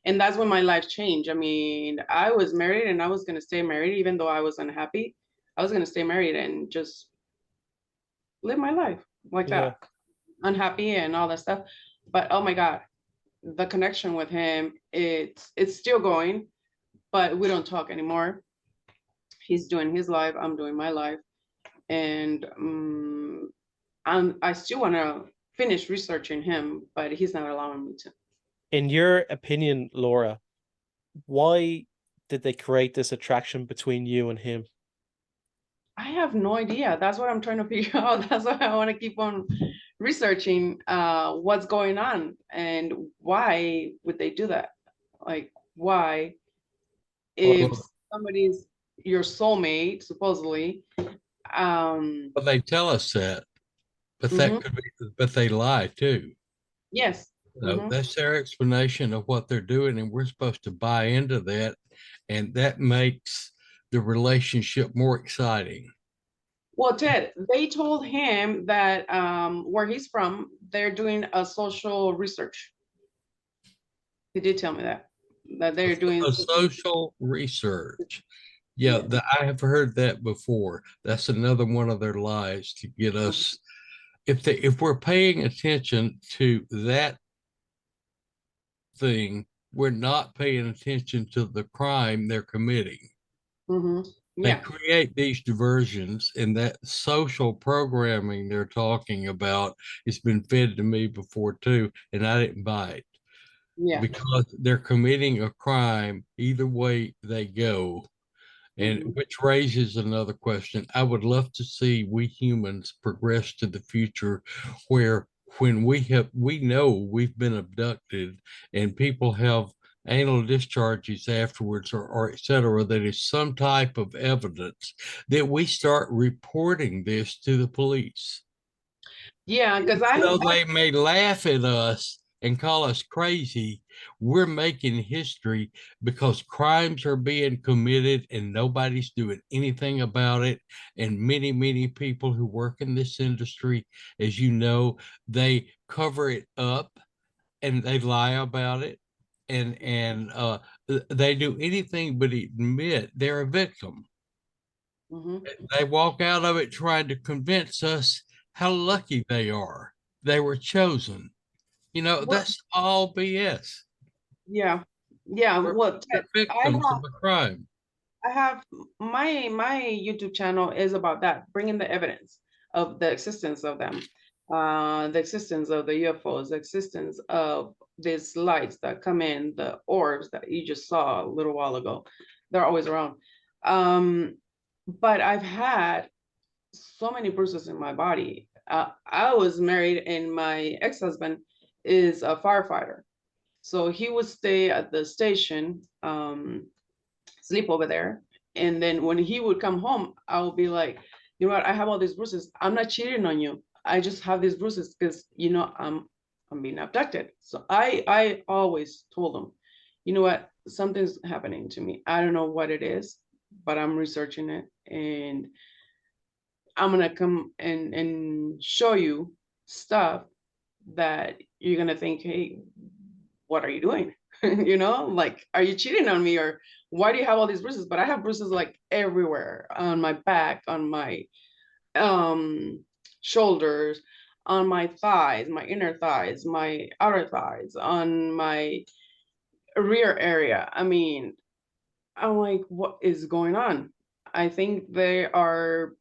And that's when my life changed. I mean, I was married and I was gonna stay married, even though I was unhappy. I was gonna stay married and just live my life like yeah. that, unhappy and all that stuff. But oh my God, the connection with him, it's still going, but we don't talk anymore. He's doing his life, I'm doing my life, and I still want to finish researching him, but he's not allowing me to. In your opinion, Laura, why did they create this attraction between you and him? I have no idea. That's what I'm trying to figure out. That's why I want to keep on researching what's going on and why would they do that? Like, why, if Well, somebody's your soulmate, supposedly, um, but they tell us that, but that mhm, could be, but they lie too. yes. Hmm. That's their explanation of what they're doing, and we're supposed to buy into that, and that makes the relationship more exciting. Well, Ted, they told him that where he's from, they're doing a social research. He did tell me that they're doing A social research. social research. Yeah, Yes. I have heard that before. That's another one of their lies to get us. If we're paying attention to that thing, we're not paying attention to the crime they're committing. Hmm. They Yeah. create these diversions, and that social programming they're talking about has been fed to me before too, and I didn't buy it Yeah. because they're committing a crime either way they go. And Hmm. which raises another question. I would love to see we humans progress to the future where when we know we've been abducted and people have anal discharges afterwards or et cetera, that is some type of evidence that we start reporting this to the police. Yeah, because Even though they may laugh at us and call us crazy, we're making history because crimes are being committed and nobody's doing anything about it. And many, many people who work in this industry, as you know, they cover it up and they lie about it. And they do anything but admit they're a victim. hmm. They walk out of it trying to convince us how lucky they are. They were chosen. Well, That's all BS. yeah, yeah. We're, Well, we're Ted, victims of a crime. I have my YouTube channel is about that, bringing the evidence of the existence of them, the existence of the UFOs, the existence of these lights that come in, the orbs that you just saw a little while ago. They're always around. Um, but I've had so many bruises in my body. I was married, and my ex-husband is a firefighter, so he would stay at the station. Sleep over there. And then when he would come home, I would be like, you know what, I have all these bruises. I'm not cheating on you. I just have these bruises because I'm being abducted. So I always told him, you know what, something's happening to me. I don't know what it is, but I'm researching it, and I'm gonna come and show you stuff that you're gonna think, hey, what are you doing? Like, are you cheating on me, or why do you have all these bruises? But I have bruises like everywhere, on my back, on my um shoulders, on my thighs, my inner thighs, my outer thighs, on my rear area. I mean, I'm like, what is going on? I think they are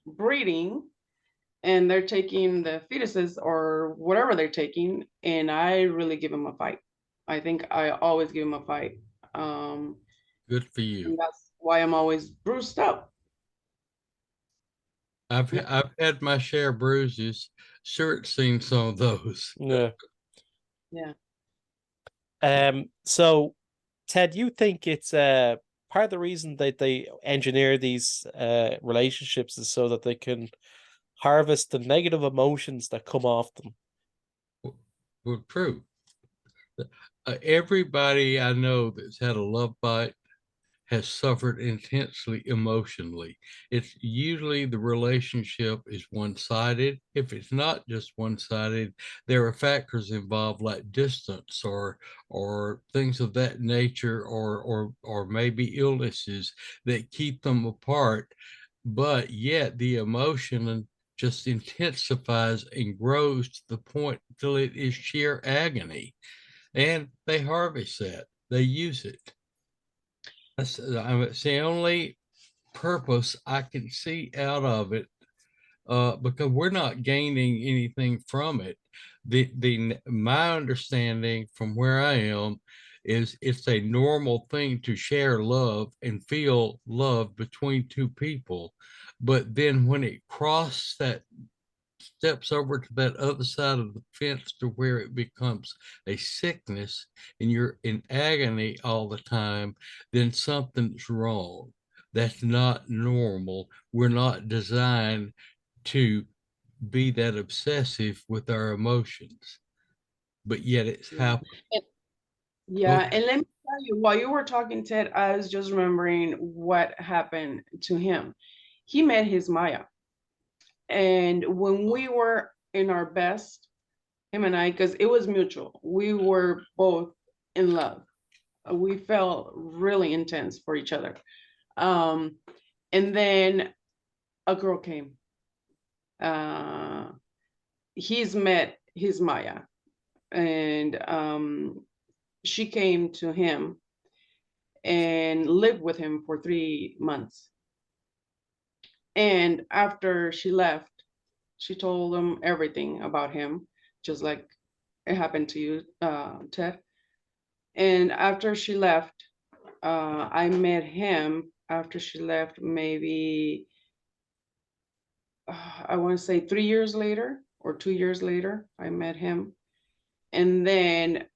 breeding, and they're taking the fetuses or whatever they're taking, and I really give them a fight. I think I always give them a fight. Good for you. And that's why I'm always bruised up. Yeah. I've had my share of bruises. Stuart's seen some of those. Yeah. Yeah. So Ted, you think it's part of the reason that they engineer these relationships is so that they can harvest the negative emotions that come off them? Well, true. Everybody I know that's had a love bite has suffered intensely emotionally. It's usually the relationship is one-sided. If it's not just one-sided, there are factors involved like distance or things of that nature, or maybe illnesses that keep them apart. But yet the emotion just intensifies and grows to the point till it is sheer agony. And they harvest that. They use it. That's it's the only purpose I can see out of it, because we're not gaining anything from it. The my understanding from where I am is it's a normal thing to share love and feel love between two people, but then when it crosses that steps over to that other side of the fence to where it becomes a sickness and you're in agony all the time, then something's wrong. That's not normal. We're not designed to be that obsessive with our emotions, but yet it's Yeah. happened. Yeah, and let me tell you, while you were talking, Ted, I was just remembering what happened to him. He met his Maya. And when we were in our best, him and I, because it was mutual, we were both in love. We felt really intense for each other. And then a girl came. He's met his Maya, and she came to him and lived with him for 3 months. And after she left, she told him everything about him, just like it happened to you, Ted. And after she left, I met him after she left, maybe I want to say 3 years later or 2 years later, I met him. And then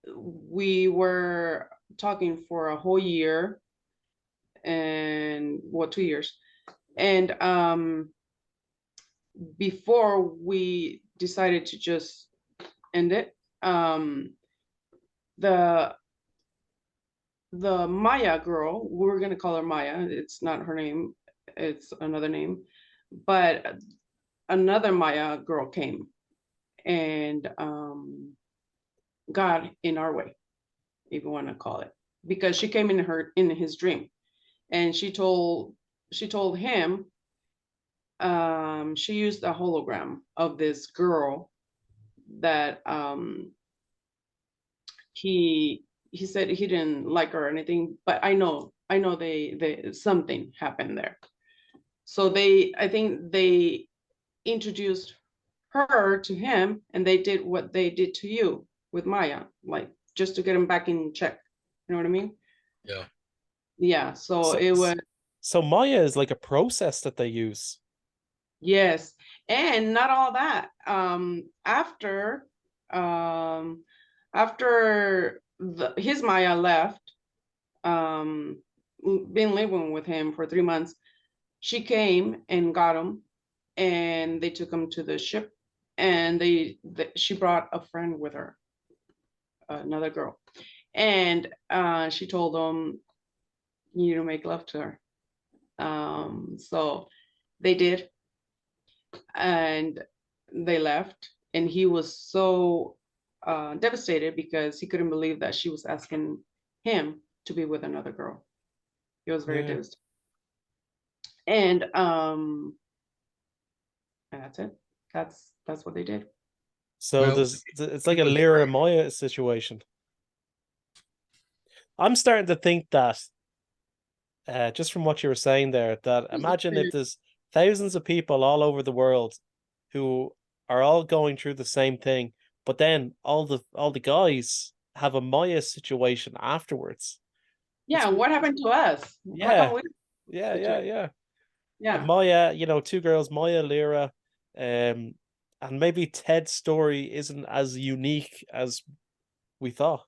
we were talking for a whole year, and 2 years. And before we decided to just end it, the Maya girl, we're gonna call her Maya, it's not her name, it's another name, but another Maya girl came and got in our way, if you want to call it, because she came in his dream, and she told him, she used a hologram of this girl that he said he didn't like her or anything, but I know they something happened there. So I think they introduced her to him, and they did what they did to you with Maya, like just to get him back in check. You know what I mean? Yeah. Yeah. So So, it was, so Maya is like a process that they use. yes. And not all that. Um, after his Maya left, been living with him for 3 months, she came and got him, and they took him to the ship, and she brought a friend with her, another girl, and she told them, you need to make love to her. So they did, and they left, and he was so devastated because he couldn't believe that she was asking him to be with another girl. He was very Yeah. devastated. And that's it. That's what they did. So Well, it's he like a was Lyra right. and Maya situation. I'm starting to think that just from what you were saying there, that imagine if there's thousands of people all over the world who are all going through the same thing, but then all the guys have a Maya situation afterwards. Yeah, It's what happened to us? How come yeah, we yeah, yeah, situation? yeah. And Yeah. Maya, two girls, Maya, Lyra, and maybe Ted's story isn't as unique as we thought.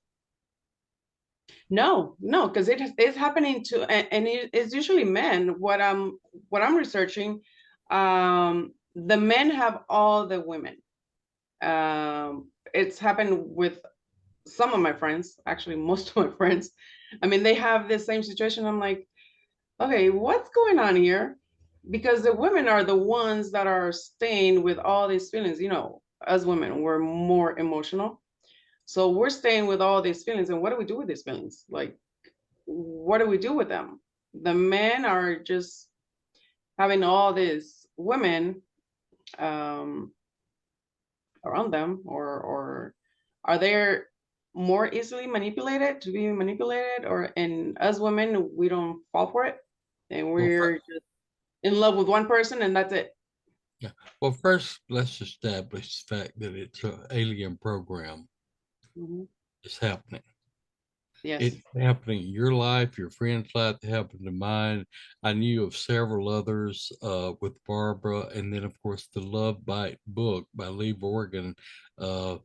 No, no, because it's happening to, and it's usually men. What I'm researching, the men have all the women. It's happened with some of my friends, actually most of my friends. I mean, they have the same situation. I'm like, okay, what's going on here? Because the women are the ones that are staying with all these feelings. As women, we're more emotional. So we're staying with all these feelings. And what do we do with these feelings? Like, what do we do with them? The men are just having all these women um, around them, or are they more easily manipulated to be manipulated, or and as women we don't fall for it, and Well, we're just in love with one person and that's it. yeah. Well, first, let's establish the fact that it's an alien program. Mhm. It's happening. Yes. It's happening in your life, your friend's life, it happened to mine. I knew of several others with Barbara, and then, of course, the Love Bite book by Lee Morgan, uh,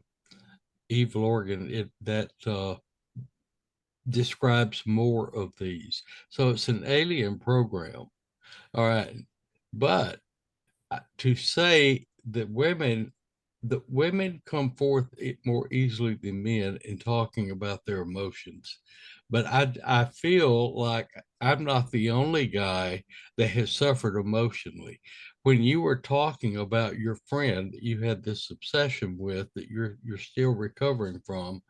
Eve Lorgan. That describes more of these. So it's an alien program. All right, but to say that women come forth more easily than men in talking about their emotions. But I feel like I'm not the only guy that has suffered emotionally. When you were talking about your friend that you had this obsession with that you're still recovering from,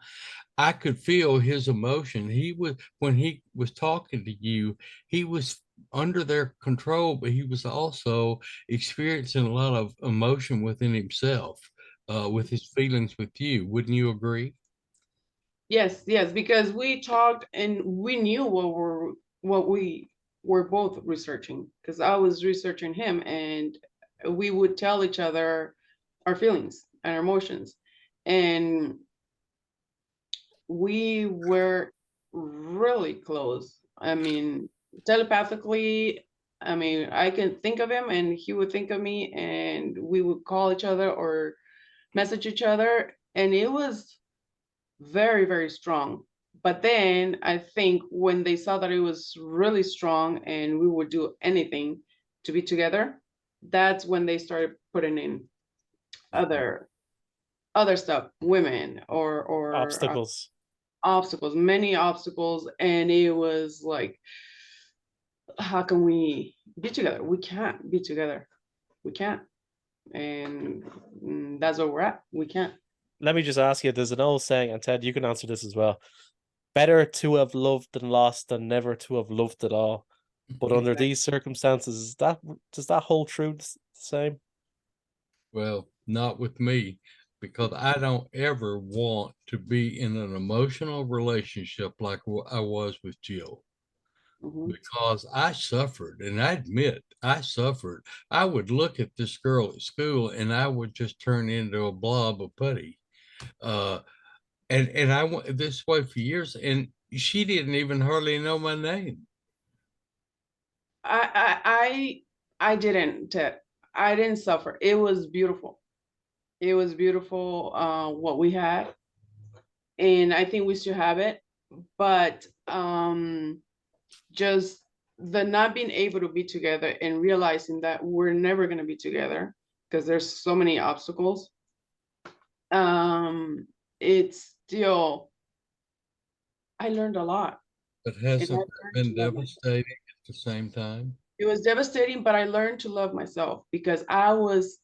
I could feel his emotion. He was when he was talking to you, he was under their control, but he was also experiencing a lot of emotion within himself, with his feelings with you. Wouldn't you agree? Yes, yes, because we talked and we knew what we were both researching, because I was researching him, and we would tell each other our feelings and our emotions, and we were really close. I mean, telepathically, I mean, I can think of him and he would think of me, and we would call each other or message each other, and it was very, very strong. But then I think when they saw that it was really strong and we would do anything to be together, that's when they started putting in other other stuff, women or Obstacles. obstacles, many obstacles, and it was like, how can we be together? We can't be together. We can't, and that's where we're at. We can't. Let me just ask you, there's an old saying, and Ted, you can answer this as well. Better to have loved and lost than never to have loved at all. But under Exactly. these circumstances, does that hold true the same? Well, not with me, because I don't ever want to be in an emotional relationship like I was with Jill. Mhm. Because I suffered, and I admit I suffered. I would look at this girl at school and I would just turn into a blob of putty. Uh, and I went this way for years, and she didn't even hardly know my name. I didn't, Ted. I didn't suffer. It was beautiful. It was beautiful, what we had, and I think we still have it. But just the not being able to be together and realizing that we're never going to be together because there's so many obstacles. Um, it's still, I learned a lot, But and I hasn't that learned to been love myself. devastating at the same time? It was devastating, but I learned to love myself because I was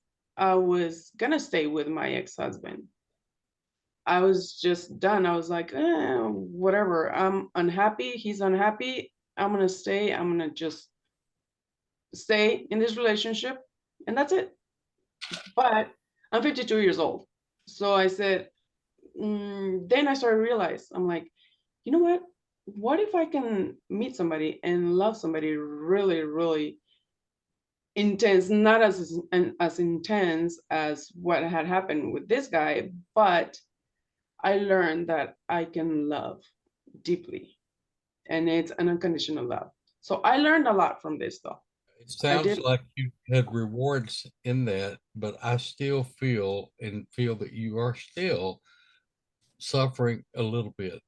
gonna stay with my ex-husband. I was just done. I was like, whatever. I'm unhappy. He's unhappy. I'm gonna stay. I'm gonna just stay in this relationship, and that's it. but I'm 52 years old. So I said, then I started to realize, I'm like, you know what? What if I can meet somebody and love somebody really, really intense, not as intense as what had happened with this guy, but I learned that I can love deeply, and it's an unconditional love. So I learned a lot from this, though. It I sounds did. like you had rewards in that, but I still feel that you are still suffering a little bit.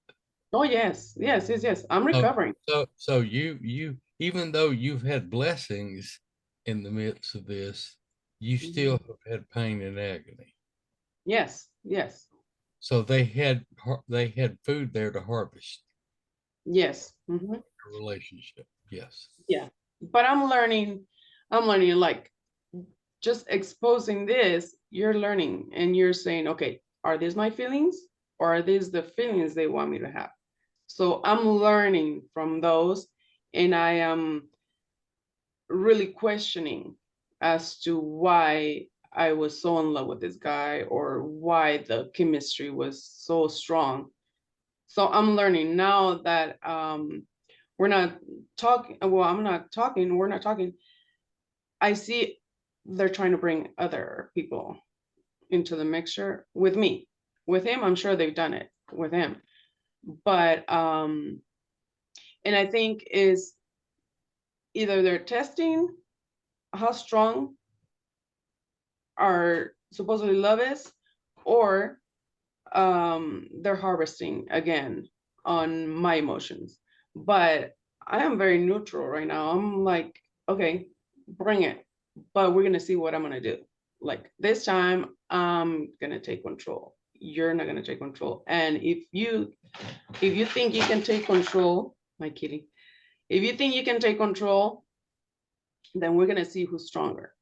Oh yes, yes, yes, yes. I'm So, recovering. so even though you've had blessings in the midst of this, you still Mhm. have had pain and agony. Yes, yes, So they had food there to harvest yes. Hmm. a relationship. Yes. Yeah. But I'm learning like just exposing this, you're learning and you're saying, okay, are these my feelings or are these the feelings they want me to have? So I'm learning from those, and I am really questioning as to why I was so in love with this guy or why the chemistry was so strong. So I'm learning now that we're not talking, well, I'm not talking, we're not talking. I see they're trying to bring other people into the mixture with me. With him, I'm sure they've done it with him. But and I think is either they're testing how strong our supposedly love is, or they're harvesting again on my emotions. But I am very neutral right now. I'm like, okay, bring it, but we're gonna see what I'm gonna do. Like this time I'm gonna take control, you're not gonna take control. And if you think you can take control, my kitty, if you think you can take control, then we're gonna see who's stronger.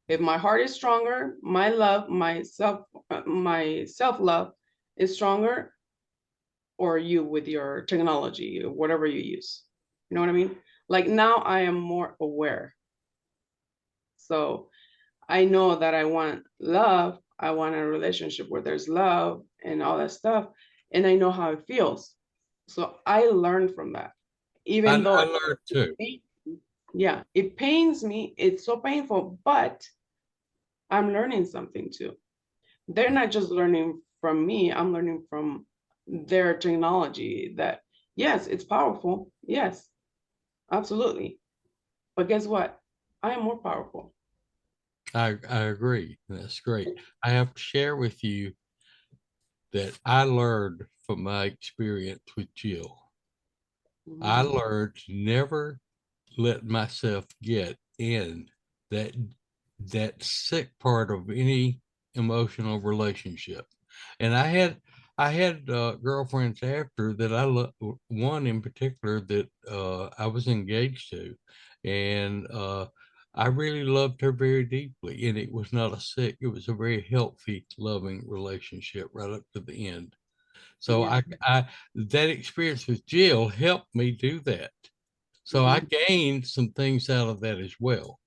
If my heart is stronger, my love, my self love is stronger, or you with your technology or whatever you use. You know what I mean? Like now I am more aware. So I know that I want love. I want a relationship where there's love and all that stuff. And I know how it feels. So I learned from that. Even I though learned too. yeah, it pains me. It's so painful, but I'm learning something too. They're not just learning from me, I'm learning from their technology that, yes, it's powerful. Yes, absolutely. But guess what? I am more powerful. I agree. That's great. I have to share with you that I learned from my experience with Jill. I Mhm. learned to never let myself get in that sick part of any emotional relationship. And I had girlfriends after that. One in particular that I was engaged to, and I really loved her very deeply. And it was not a sick; it was a very healthy, loving relationship right up to the end. So Yeah. I that experience with Jill helped me do that. So I Mhm. gained some things out of that as well.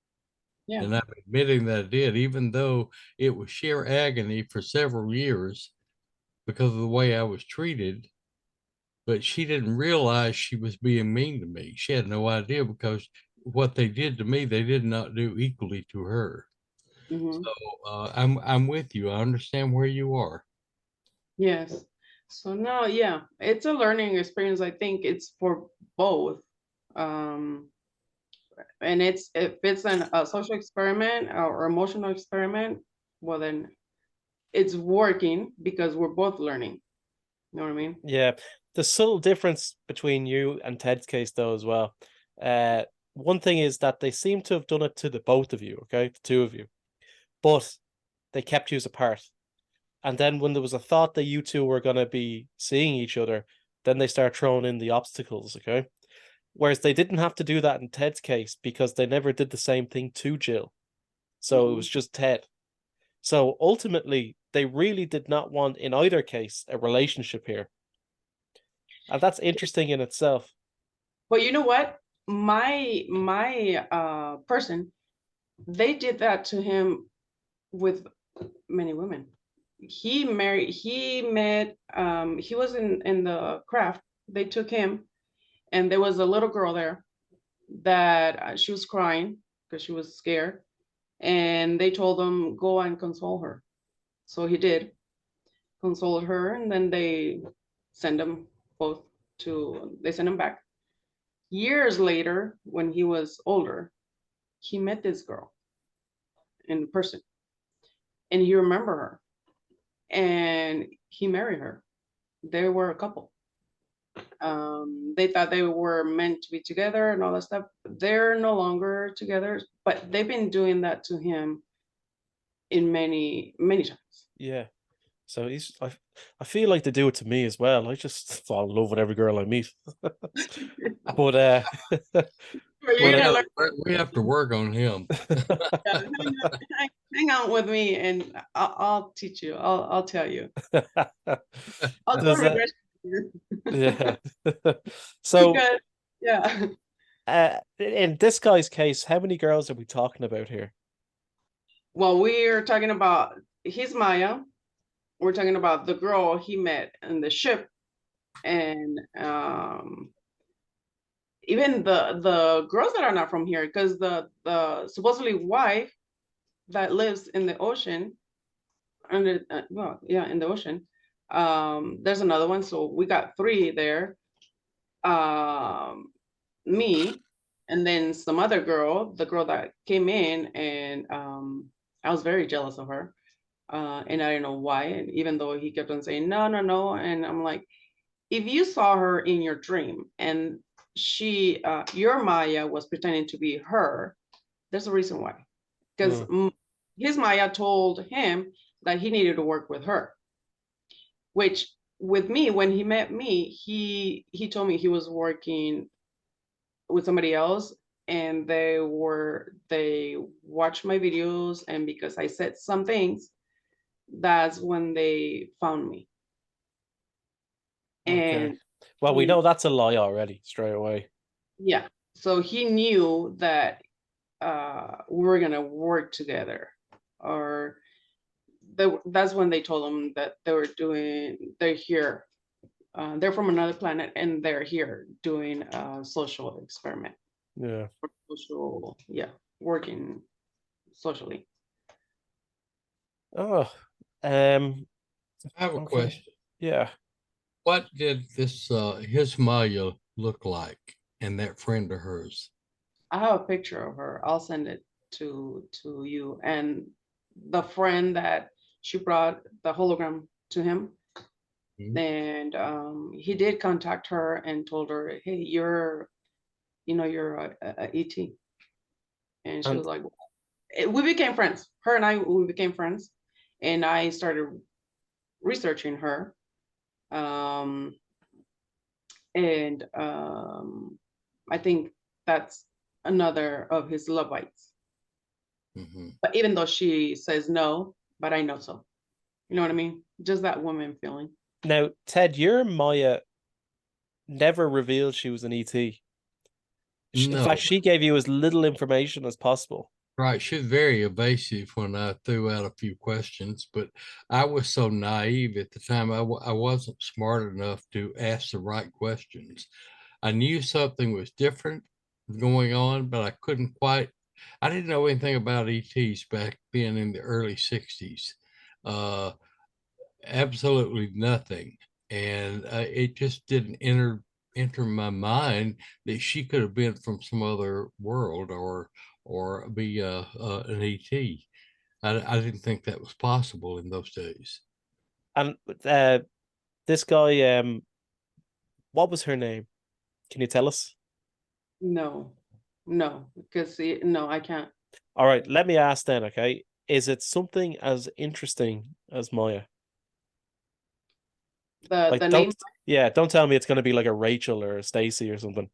Yeah. And I'm admitting that I did, even though it was sheer agony for several years because of the way I was treated. But she didn't realize she was being mean to me. She had no idea because what they did to me, they did not do equally to her. Mhm. So I'm with you. I understand where you are. Yes. So now, yeah, it's a learning experience. I think it's for both. Um, and if it's a social experiment or emotional experiment, well then it's working because we're both learning. You know what I mean? Yeah, the subtle difference between you and Ted's case, though, as well. One thing is that they seem to have done it to the both of you, okay, the two of you, but they kept you apart. And then when there was a thought that you two were going to be seeing each other, then they start throwing in the obstacles, okay? Whereas they didn't have to do that in Ted's case because they never did the same thing to Jill. So it Mhm. was just Ted. So ultimately, they really did not want, in either case, a relationship here. And that's interesting in itself. But you know what? My person, they did that to him with many women. He met, he was in the craft. They took him, and there was a little girl there that she was crying because she was scared, and they told him go and console her. So he did console her, and then they send them both they sent him back. Years later, when he was older, he met this girl in person, and he remembered her, and he married her. They were a couple. They thought they were meant to be together and all that stuff. They're no longer together, but they've been doing that to him in many times. Yeah. So I feel like they do it to me as well. I just fall in love with every girl I meet. But You're gonna learn. We have to work on him. Yeah, hang out with me, and I'll teach you. I'll tell you. I'll Does tell that, you. yeah. So Because, yeah. in this guy's case, how many girls are we talking about here? Well, we're talking about his Maya. We're talking about the girl he met in the ship, and even the girls that are not from here, because the supposedly wife that lives in the ocean, under well, yeah, in the ocean. There's another one, so we got three there. Me, and then some other girl, the girl that came in, and I was very jealous of her, and I didn't know why. And even though he kept on saying no, no, no, and I'm like, if you saw her in your dream and your Maya was pretending to be her, there's a reason why. Because his Maya told him that he needed to work with her, which with me, when he met me, he told me he was working with somebody else, and they watched my videos, and because I said some things, that's when they found me. Okay. And Well, we know that's a lie already, straight away. yeah, so he knew that we were gonna work together, or that's when they told him that they're here, they're from another planet, and they're here doing a social experiment, Yeah. social, yeah, working socially. Oh, I have a okay. question. Yeah. What did this his Maya look like, and that friend of hers? I have a picture of her. I'll send it to you. And the friend that she brought the hologram to him, and he did contact her and told her, "Hey, you're a ET," and she And was like, we became friends. Her and I, we became friends, and I started researching her, um, and I think that's another of his love bites. But even though she says no, but I know so. You know what I mean? Just that woman feeling. now, Ted, your Maya never revealed she was an ET. In No, fact, she gave you as little information as possible. right. She's very evasive when I threw out a few questions, but I was so naive at the time. I wasn't smart enough to ask the right questions. I knew something was different going on, but I couldn't quite. I didn't know anything about ETs back then in the early 60s. Absolutely nothing. And it just didn't enter my mind that she could have been from some other world or be an ET. I didn't think that was possible in those days. And this guy, what was her name? Can you tell us? No, no, because no, I can't. All right, let me ask then, okay? Is it something as interesting as Maya? Like, The name, don't tell me it's going to be like a Rachel or a Stacy or something.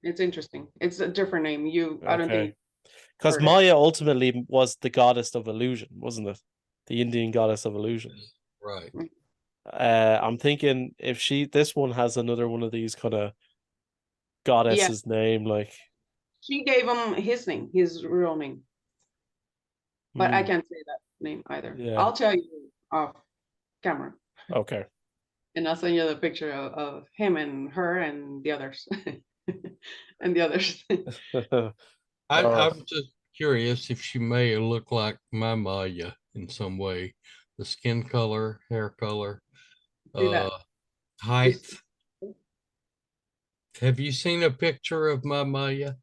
it's interesting. It's a different name. I don't think Okay. Because heard it. Maya ultimately was the goddess of illusion, wasn't it? The Indian goddess of illusion. Right. I'm thinking if this one has another one of these kind of Yeah, goddess's name, like, she gave him his name, his real name. but I Mm, can't say that name either. yeah. I'll tell you off camera, Okay. and I'll send you the picture of him and her and the others, and the others. Oh, I'm just curious if she may look like my Maya in some way. The skin color, hair color, See that? height. This- Have you seen a picture of my Maya?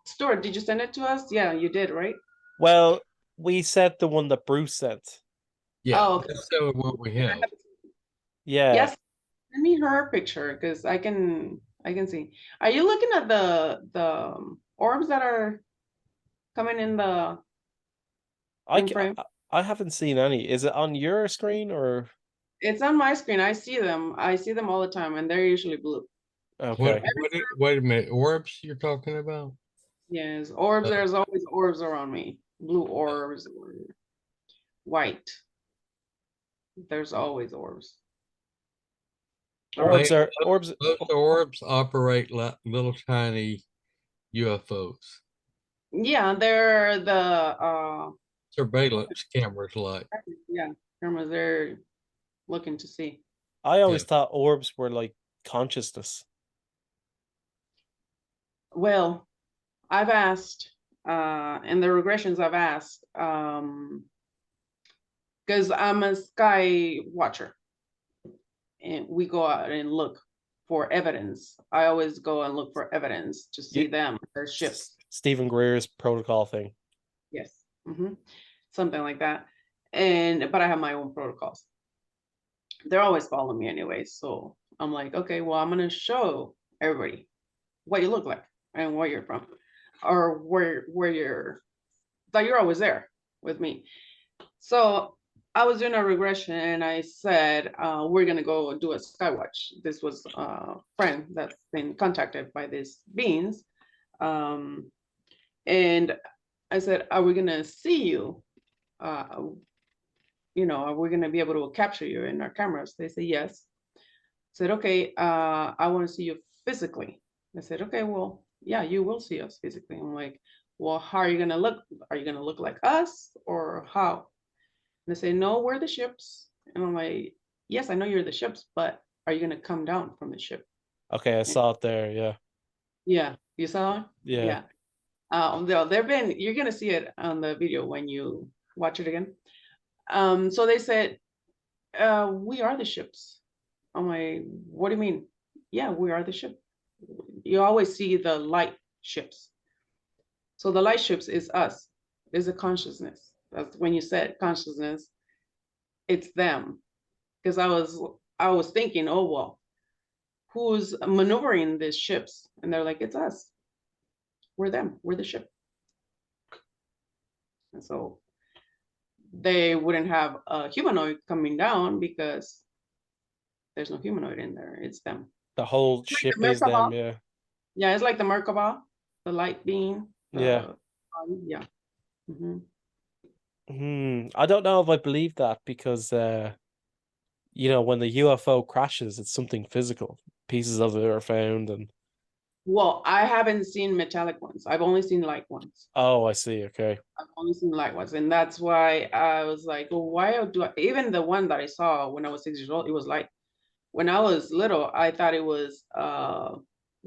Stuart, did you send it to us? Yeah, you did, right? well, we said the one that Bruce sent. Yeah, Oh, okay. that's the what we have. Yeah. Yes, send me her picture because I can see. Are you looking at the orbs that are coming I, in frame? I haven't seen any. Is it on your screen or It's on my screen. I see them. I see them all the time, and they're usually blue. okay. Wait a minute, orbs you're talking about? Yes, orbs. Uh, There's always orbs around me. Blue orbs or white. There's always orbs they around Orbs me. are orbs. those orbs operate like little tiny UFOs. Yeah, they're the Surveillance cameras like. yeah, cameras. They're looking to see. I Yeah. always thought orbs were like consciousness. Well, I've asked, in the regressions I've asked, because I'm a sky watcher and we go out and look for evidence. I always go and look for evidence to see You, them, their ships. Stephen Greer's protocol thing. Yes. Something like that. But I have my own protocols. They're always following me anyway. So I'm like, okay, well, I'm gonna show everybody what you look like and where you're from. Or where you're that you're always there with me. So I was doing a regression and I said, we're gonna go do a skywatch. This was a friend that's been contacted by these beings. And I said, are we gonna see you? Are we gonna be able to capture you in our cameras? They said yes. I said, okay, I want to see you physically. I said, okay, well, yeah, you will see us physically. I'm like, well, how are you gonna look? Are you gonna look like us or how? And they say, no, we're the ships. And I'm like, yes, I know you're the ships, but are you gonna come down from the ship? Okay, I saw it there. Yeah. Yeah, you saw it? Yeah. Yeah. You're gonna see it on the video when you watch it again. So they said, we are the ships. I'm like, what do you mean? Yeah, we are the ship. You always see the light ships. So the light ships is us, is a consciousness. That's when you said consciousness, it's them. Because I was thinking, oh well, who's maneuvering these ships? And they're like, it's us. We're them. We're the ship. And so they wouldn't have a humanoid coming down because there's no humanoid in there. It's them. The whole It's like ship the is them, Merkaba. yeah. Yeah, it's like the Merkaba, the light being. Yeah. Yeah. Mhm. I don't know if I believe that because when the UFO crashes, it's something physical. Pieces of it are found and Well, I haven't seen metallic ones. I've only seen light ones. oh, I see. Okay. I've only seen light ones, and that's why I was like, well, why do I? Even the one that I saw when I was 6 years old, it was light. When I was little, I thought it was a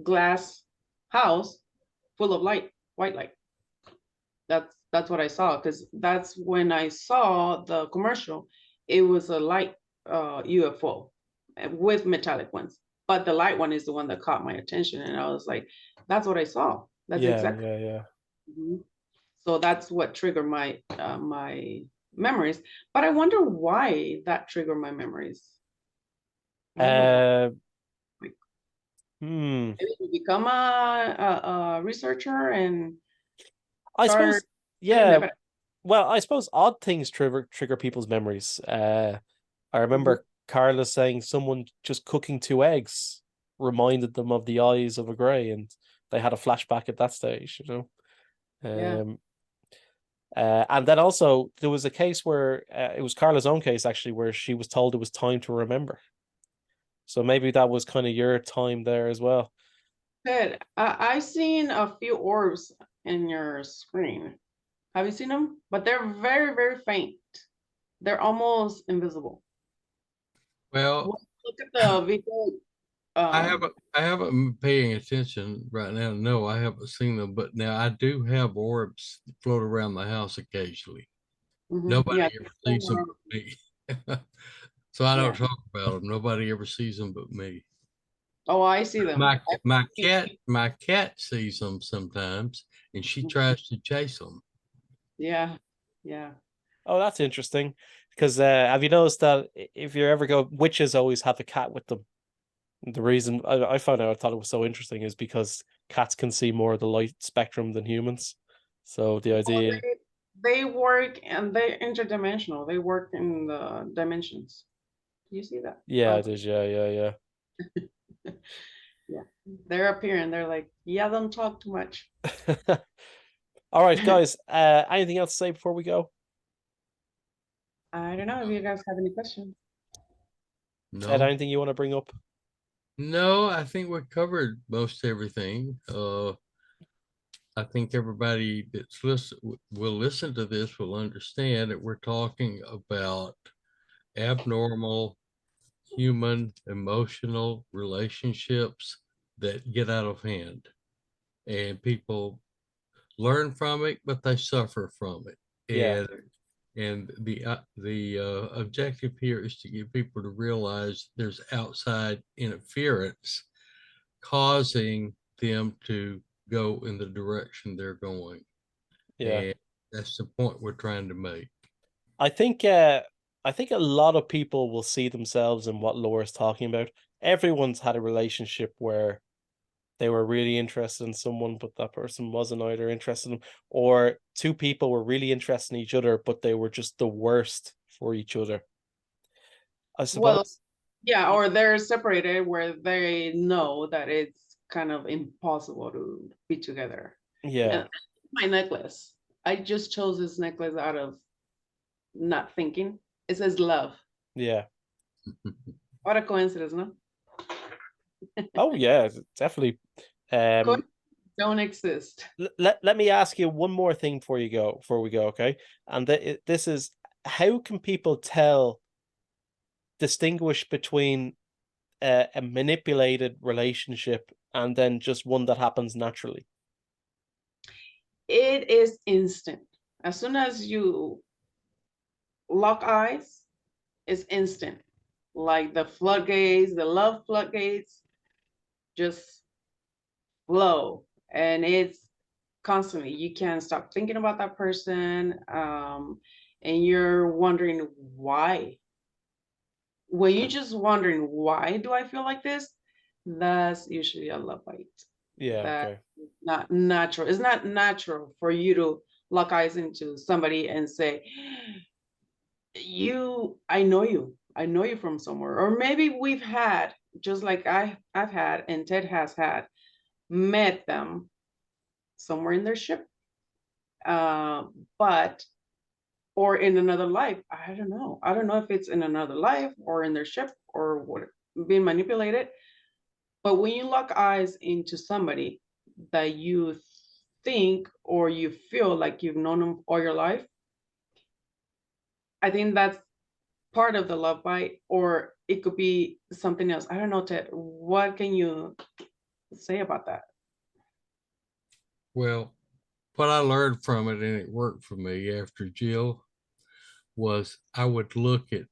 glass house full of light, white light. That's what I saw because that's when I saw the commercial. It was a light UFO with metallic ones, but the light one is the one that caught my attention, and I was like, "That's what I saw. That's Yeah, exactly." yeah, yeah. Mhm. So that's what triggered my memories. But I wonder why that triggered my memories. I wonder why. Uh, Like, hmm. maybe you become a researcher and I start suppose, getting yeah. evidence. Well, I suppose odd things trigger people's memories. I Mhm. remember Carla saying someone just cooking two eggs reminded them of the eyes of a grey, and they had a flashback at that stage. Yeah. Um, and then also there was a case where it was Carla's own case actually, where she was told it was time to remember. So maybe that was kind of your time there as well. Good. I seen a few orbs in your screen. Have you seen them? But they're very, very faint. They're almost invisible. Well, Look at the video. I haven't been paying attention right now. No, I haven't seen them, but now I do have orbs float around the house occasionally. Nobody Yeah. ever sees them but me. So I don't Yeah. talk about them. Nobody ever sees them but me. Oh, I see them. My cat sees them sometimes, and she tries to chase them. Yeah. Yeah. Oh, that's interesting. Because have you noticed that if you ever go, witches always have a cat with them. The reason I found out I thought it was so interesting is because cats can see more of the light spectrum than humans. So the Well, idea, they work and they're interdimensional. They work in the dimensions. Do you see that? yeah, Oh, it is. Yeah, yeah, yeah. They're appearing. They're like, yeah, don't talk too much. yeah. All right, guys. Anything else to say before we go? I don't know if you guys have any questions. Ted, No, anything you want to bring up? no, I think we covered most everything. I think everybody that's will listen to this will understand that we're talking about abnormal human emotional relationships that get out of hand, and people learn from it, but they suffer from it. Yeah, And the objective here is to get people to realize there's outside interference causing them to go in the direction they're going. yeah. And that's the point we're trying to make. I think uh I think a lot of people will see themselves in what Laura's talking about. Everyone's had a relationship where they were really interested in someone, but that person wasn't either interested in them, or two people were really interested in each other, but they were just the worst for each other. I Well, suppose. yeah, or they're separated where they know that it's kind of impossible to be together. Yeah, And my necklace, I just chose this necklace out of not thinking. It says love. yeah. What a coincidence, no? Oh yeah, definitely. Um, Coincidences don't exist. let me ask you one more thing before we go, okay? And this is, how can people distinguish between a manipulated relationship and then just one that happens naturally? It is instant. As soon as you lock eyes, it's instant. Like the floodgates, the love floodgates just flow. And it's constantly. You can't stop thinking about that person. And you're wondering why. When you're just wondering why do I feel like this, that's usually a love bite. Yeah, That okay. not natural. It's not natural for you to lock eyes into somebody and say, I know you. I know you from somewhere. Or maybe we've had, just like I've had and Ted has had, met them somewhere in their ship. But or in another life. I don't know. I don't know if it's in another life or in their ship or what, being manipulated. But when you lock eyes into somebody that you think or you feel like you've known them all your life, I think that's part of the love bite, or it could be something else. I don't know, Ted. What can you say about that? Well, what I learned from it, and it worked for me after Jill, was I would look at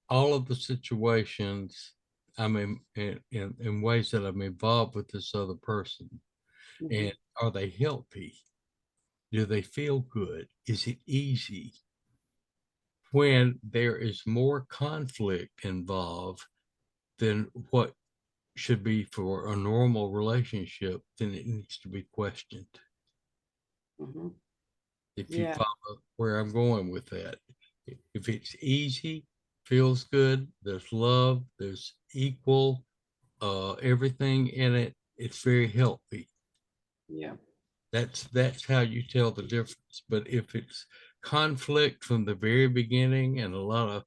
all of the situations I'm in ways that I'm involved with this other person. Mhm. And are they healthy? Do they feel good? Is it easy? When there is more conflict involved than what should be for a normal relationship, then it needs to be questioned. Mhm. If you Yeah, follow where I'm going with that, if it's easy, feels good, there's love, there's equal, everything in it, it's very healthy. yeah. That's how you tell the difference. But if it's conflict from the very beginning and a lot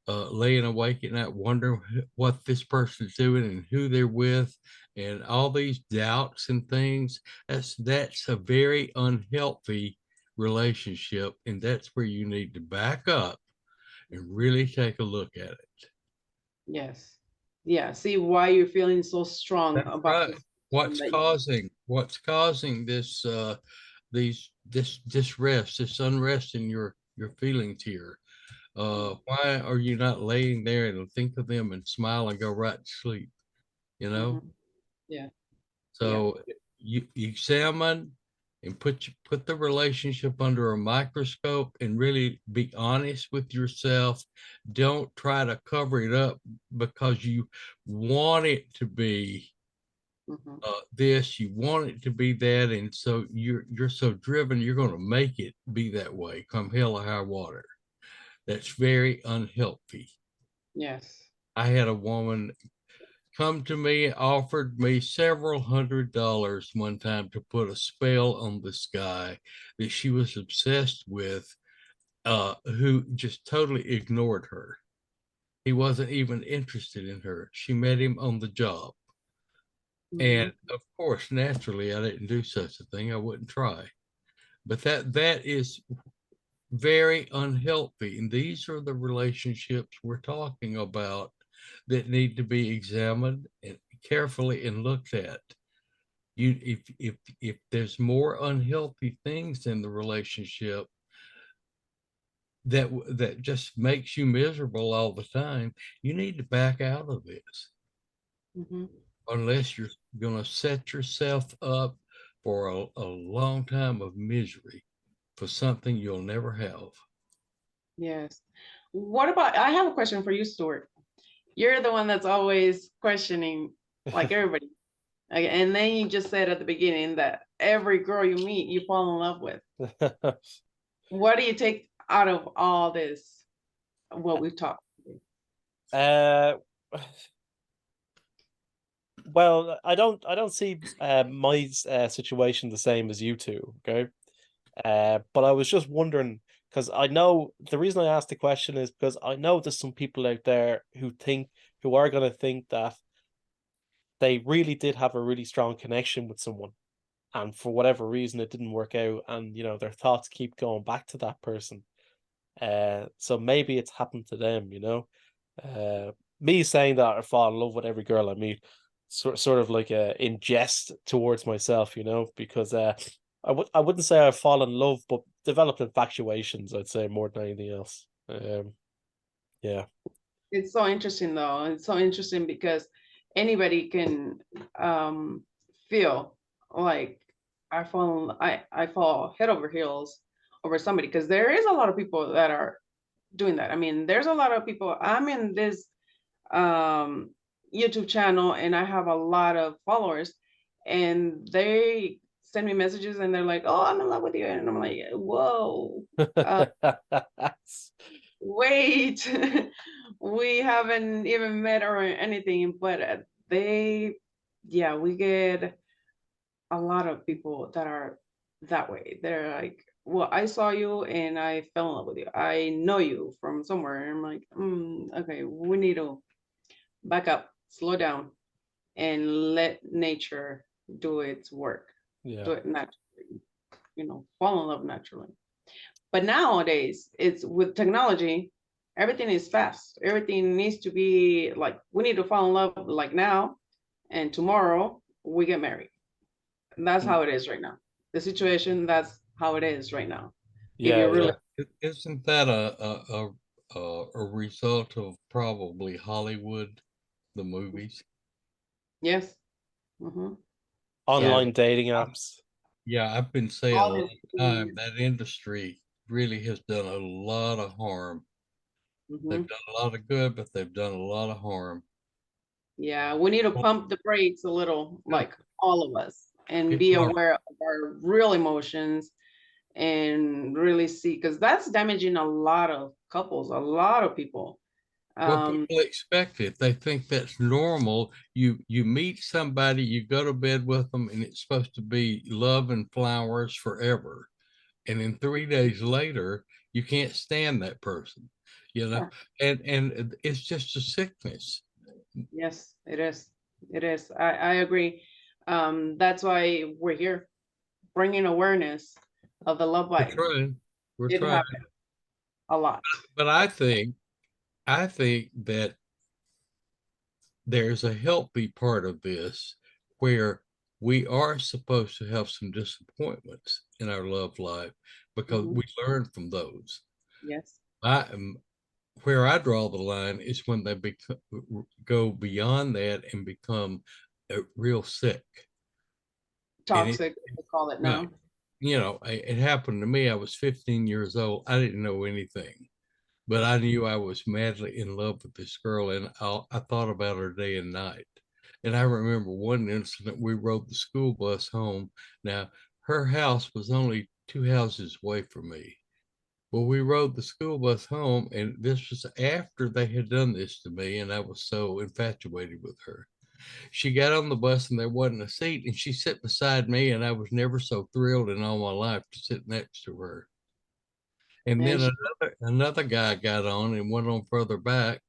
of laying awake at night wondering what this person's doing and who they're with and all these doubts and things, that's a very unhealthy relationship, and that's where you need to back up and really take a look at it. Yes. Yeah. See why you're feeling so strong That's about right. this. What's causing this this rest, this unrest in your feelings here? Why are you not laying there and think of them and smile and go right to sleep? You know? Yeah. Yeah. So you examine and put the relationship under a microscope and really be honest with yourself. Don't try to cover it up because you want it to be this, you want it to be that, and so you're so driven, you're going to make it be that way, come hell or high water. That's very unhealthy. Yes. I had a woman come to me, offered me several $100s one time to put a spell on this guy that she was obsessed with, who just totally ignored her. He wasn't even interested in her. She met him on the job. And of course, naturally, I didn't do such a thing. I wouldn't try. But that is very unhealthy. And these are the relationships we're talking about that need to be examined and carefully and looked at. You, if there's more unhealthy things in the relationship that just makes you miserable all the time, you need to back out of this. Unless you're going to set yourself up for a long time of misery for something you'll never have. Yes. What about, I have a question for you, Stuart. You're the one that's always questioning, like everybody. And then you just said at the beginning that every girl you meet, you fall in love with. What do you take out of all this, what we've talked uh, well, I don't see my situation the same as you two, okay? But I was just wondering because I know the reason I asked the question is because I know there's some people out there who are going to think that they really did have a really strong connection with someone, and for whatever reason it didn't work out, and their thoughts keep going back to that person. So maybe it's happened to them, me saying that I fall in love with every girl I meet, sort of like in jest towards myself, because I wouldn't say I fall in love, but developed infatuations, I'd say, more than anything else. Yeah. It's so interesting though. It's so interesting because anybody can feel like I fall head over heels over somebody, because there is a lot of people that are doing that. I mean, there's a lot of people. I'm in this YouTube channel and I have a lot of followers, and they send me messages and they're like, "Oh, I'm in love with you," and I'm like, "Whoa, wait." We haven't even met or anything, but we get a lot of people that are that way. They're like, "Well, I saw you and I fell in love with you. I know you from somewhere." And I'm like, okay, we need to back up, slow down, and let nature do its work. Yeah. Do it naturally, fall in love naturally. But nowadays, it's with technology, everything is fast. Everything needs to be like, we need to fall in love like now, and tomorrow we get married. And that's how it is right now. The situation, that's how it is right now. If Yeah, you really, Isn't that a result of probably Hollywood, the movies? yes. Mm-hmm. Yeah. online dating apps. Yeah, I've been saying a All long this, time that industry really has done a lot of harm. They've done a lot of good, but they've done a lot of harm. yeah, we need to pump the brakes a little, like all of us, and be People are aware of our real emotions and really see, because that's damaging a lot of couples, a lot of people. What people expect it. They think that's normal. You meet somebody, you go to bed with them, and it's supposed to be love and flowers forever. And then 3 days later, you can't stand that person, Sure. and it's just a sickness. Yes, it is. It is. I agree. That's why we're here, bringing awareness of the love We're life. trying. We're It trying. happened a lot. But I think that there's a healthy part of this where we are supposed to have some disappointments in our love life because Mhm. we learn from those. Yes. I am where I draw the line is when they go beyond that and become real sick. And it, Toxic, they call it right, now. it happened to me. I was 15 years old. I didn't know anything, but I knew I was madly in love with this girl, and I thought about her day and night. And I remember one incident, we rode the school bus home. Now, her house was only 2 houses away from me. Well, we rode the school bus home, and this was after they had done this to me, and I was so infatuated with her. She got on the bus, and there wasn't a seat, and she sat beside me, and I was never so thrilled in all my life to sit next to her. And then And she, another guy got on and went on further back,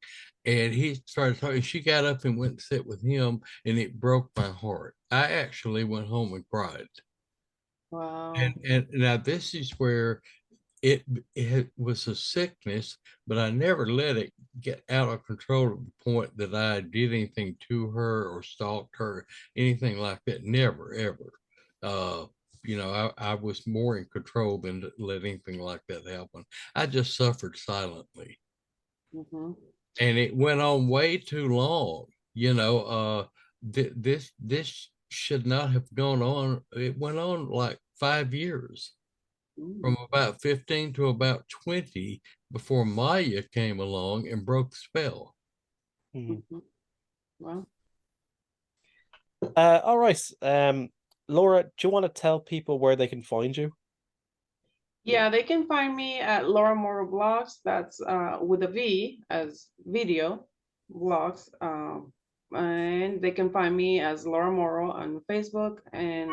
and he started talking. She got up and went to sit with him, and it broke my heart. I actually went home and cried. wow. And now this is where it was a sickness, but I never let it get out of control to the point that I did anything to her or stalked her, anything like that. Never, ever. Uh, I was more in control than to let anything like that happen. I just suffered silently, Mhm. and it went on way too long. This should not have gone on. It went on like 5 years, Mm. from about 15 to about 20, before Maya came along and broke the spell. Hmm. Mhm. Well, All right. Laura, do you want to tell people where they can find you? yeah, they can find me at Laura Morro Blogs. That's with a V as video blogs. And they can find me as Laura Morro on Facebook and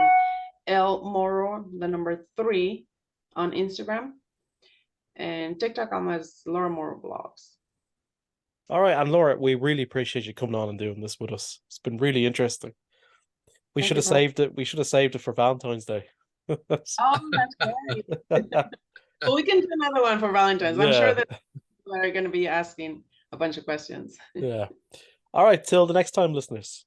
L Morro, the number 3 on Instagram. And TikTok, I'm as Laura Morro Blogs. All right, and Laura, we really appreciate you coming on and doing this with us. It's been really interesting. We Thank should you have for. saved it. We should have saved it for Valentine's Day. Oh, that's great. Well, we can do another one for Valentine's. I'm sure Yeah, that people are going to be asking a bunch of questions. yeah. All right, till the next time, listeners.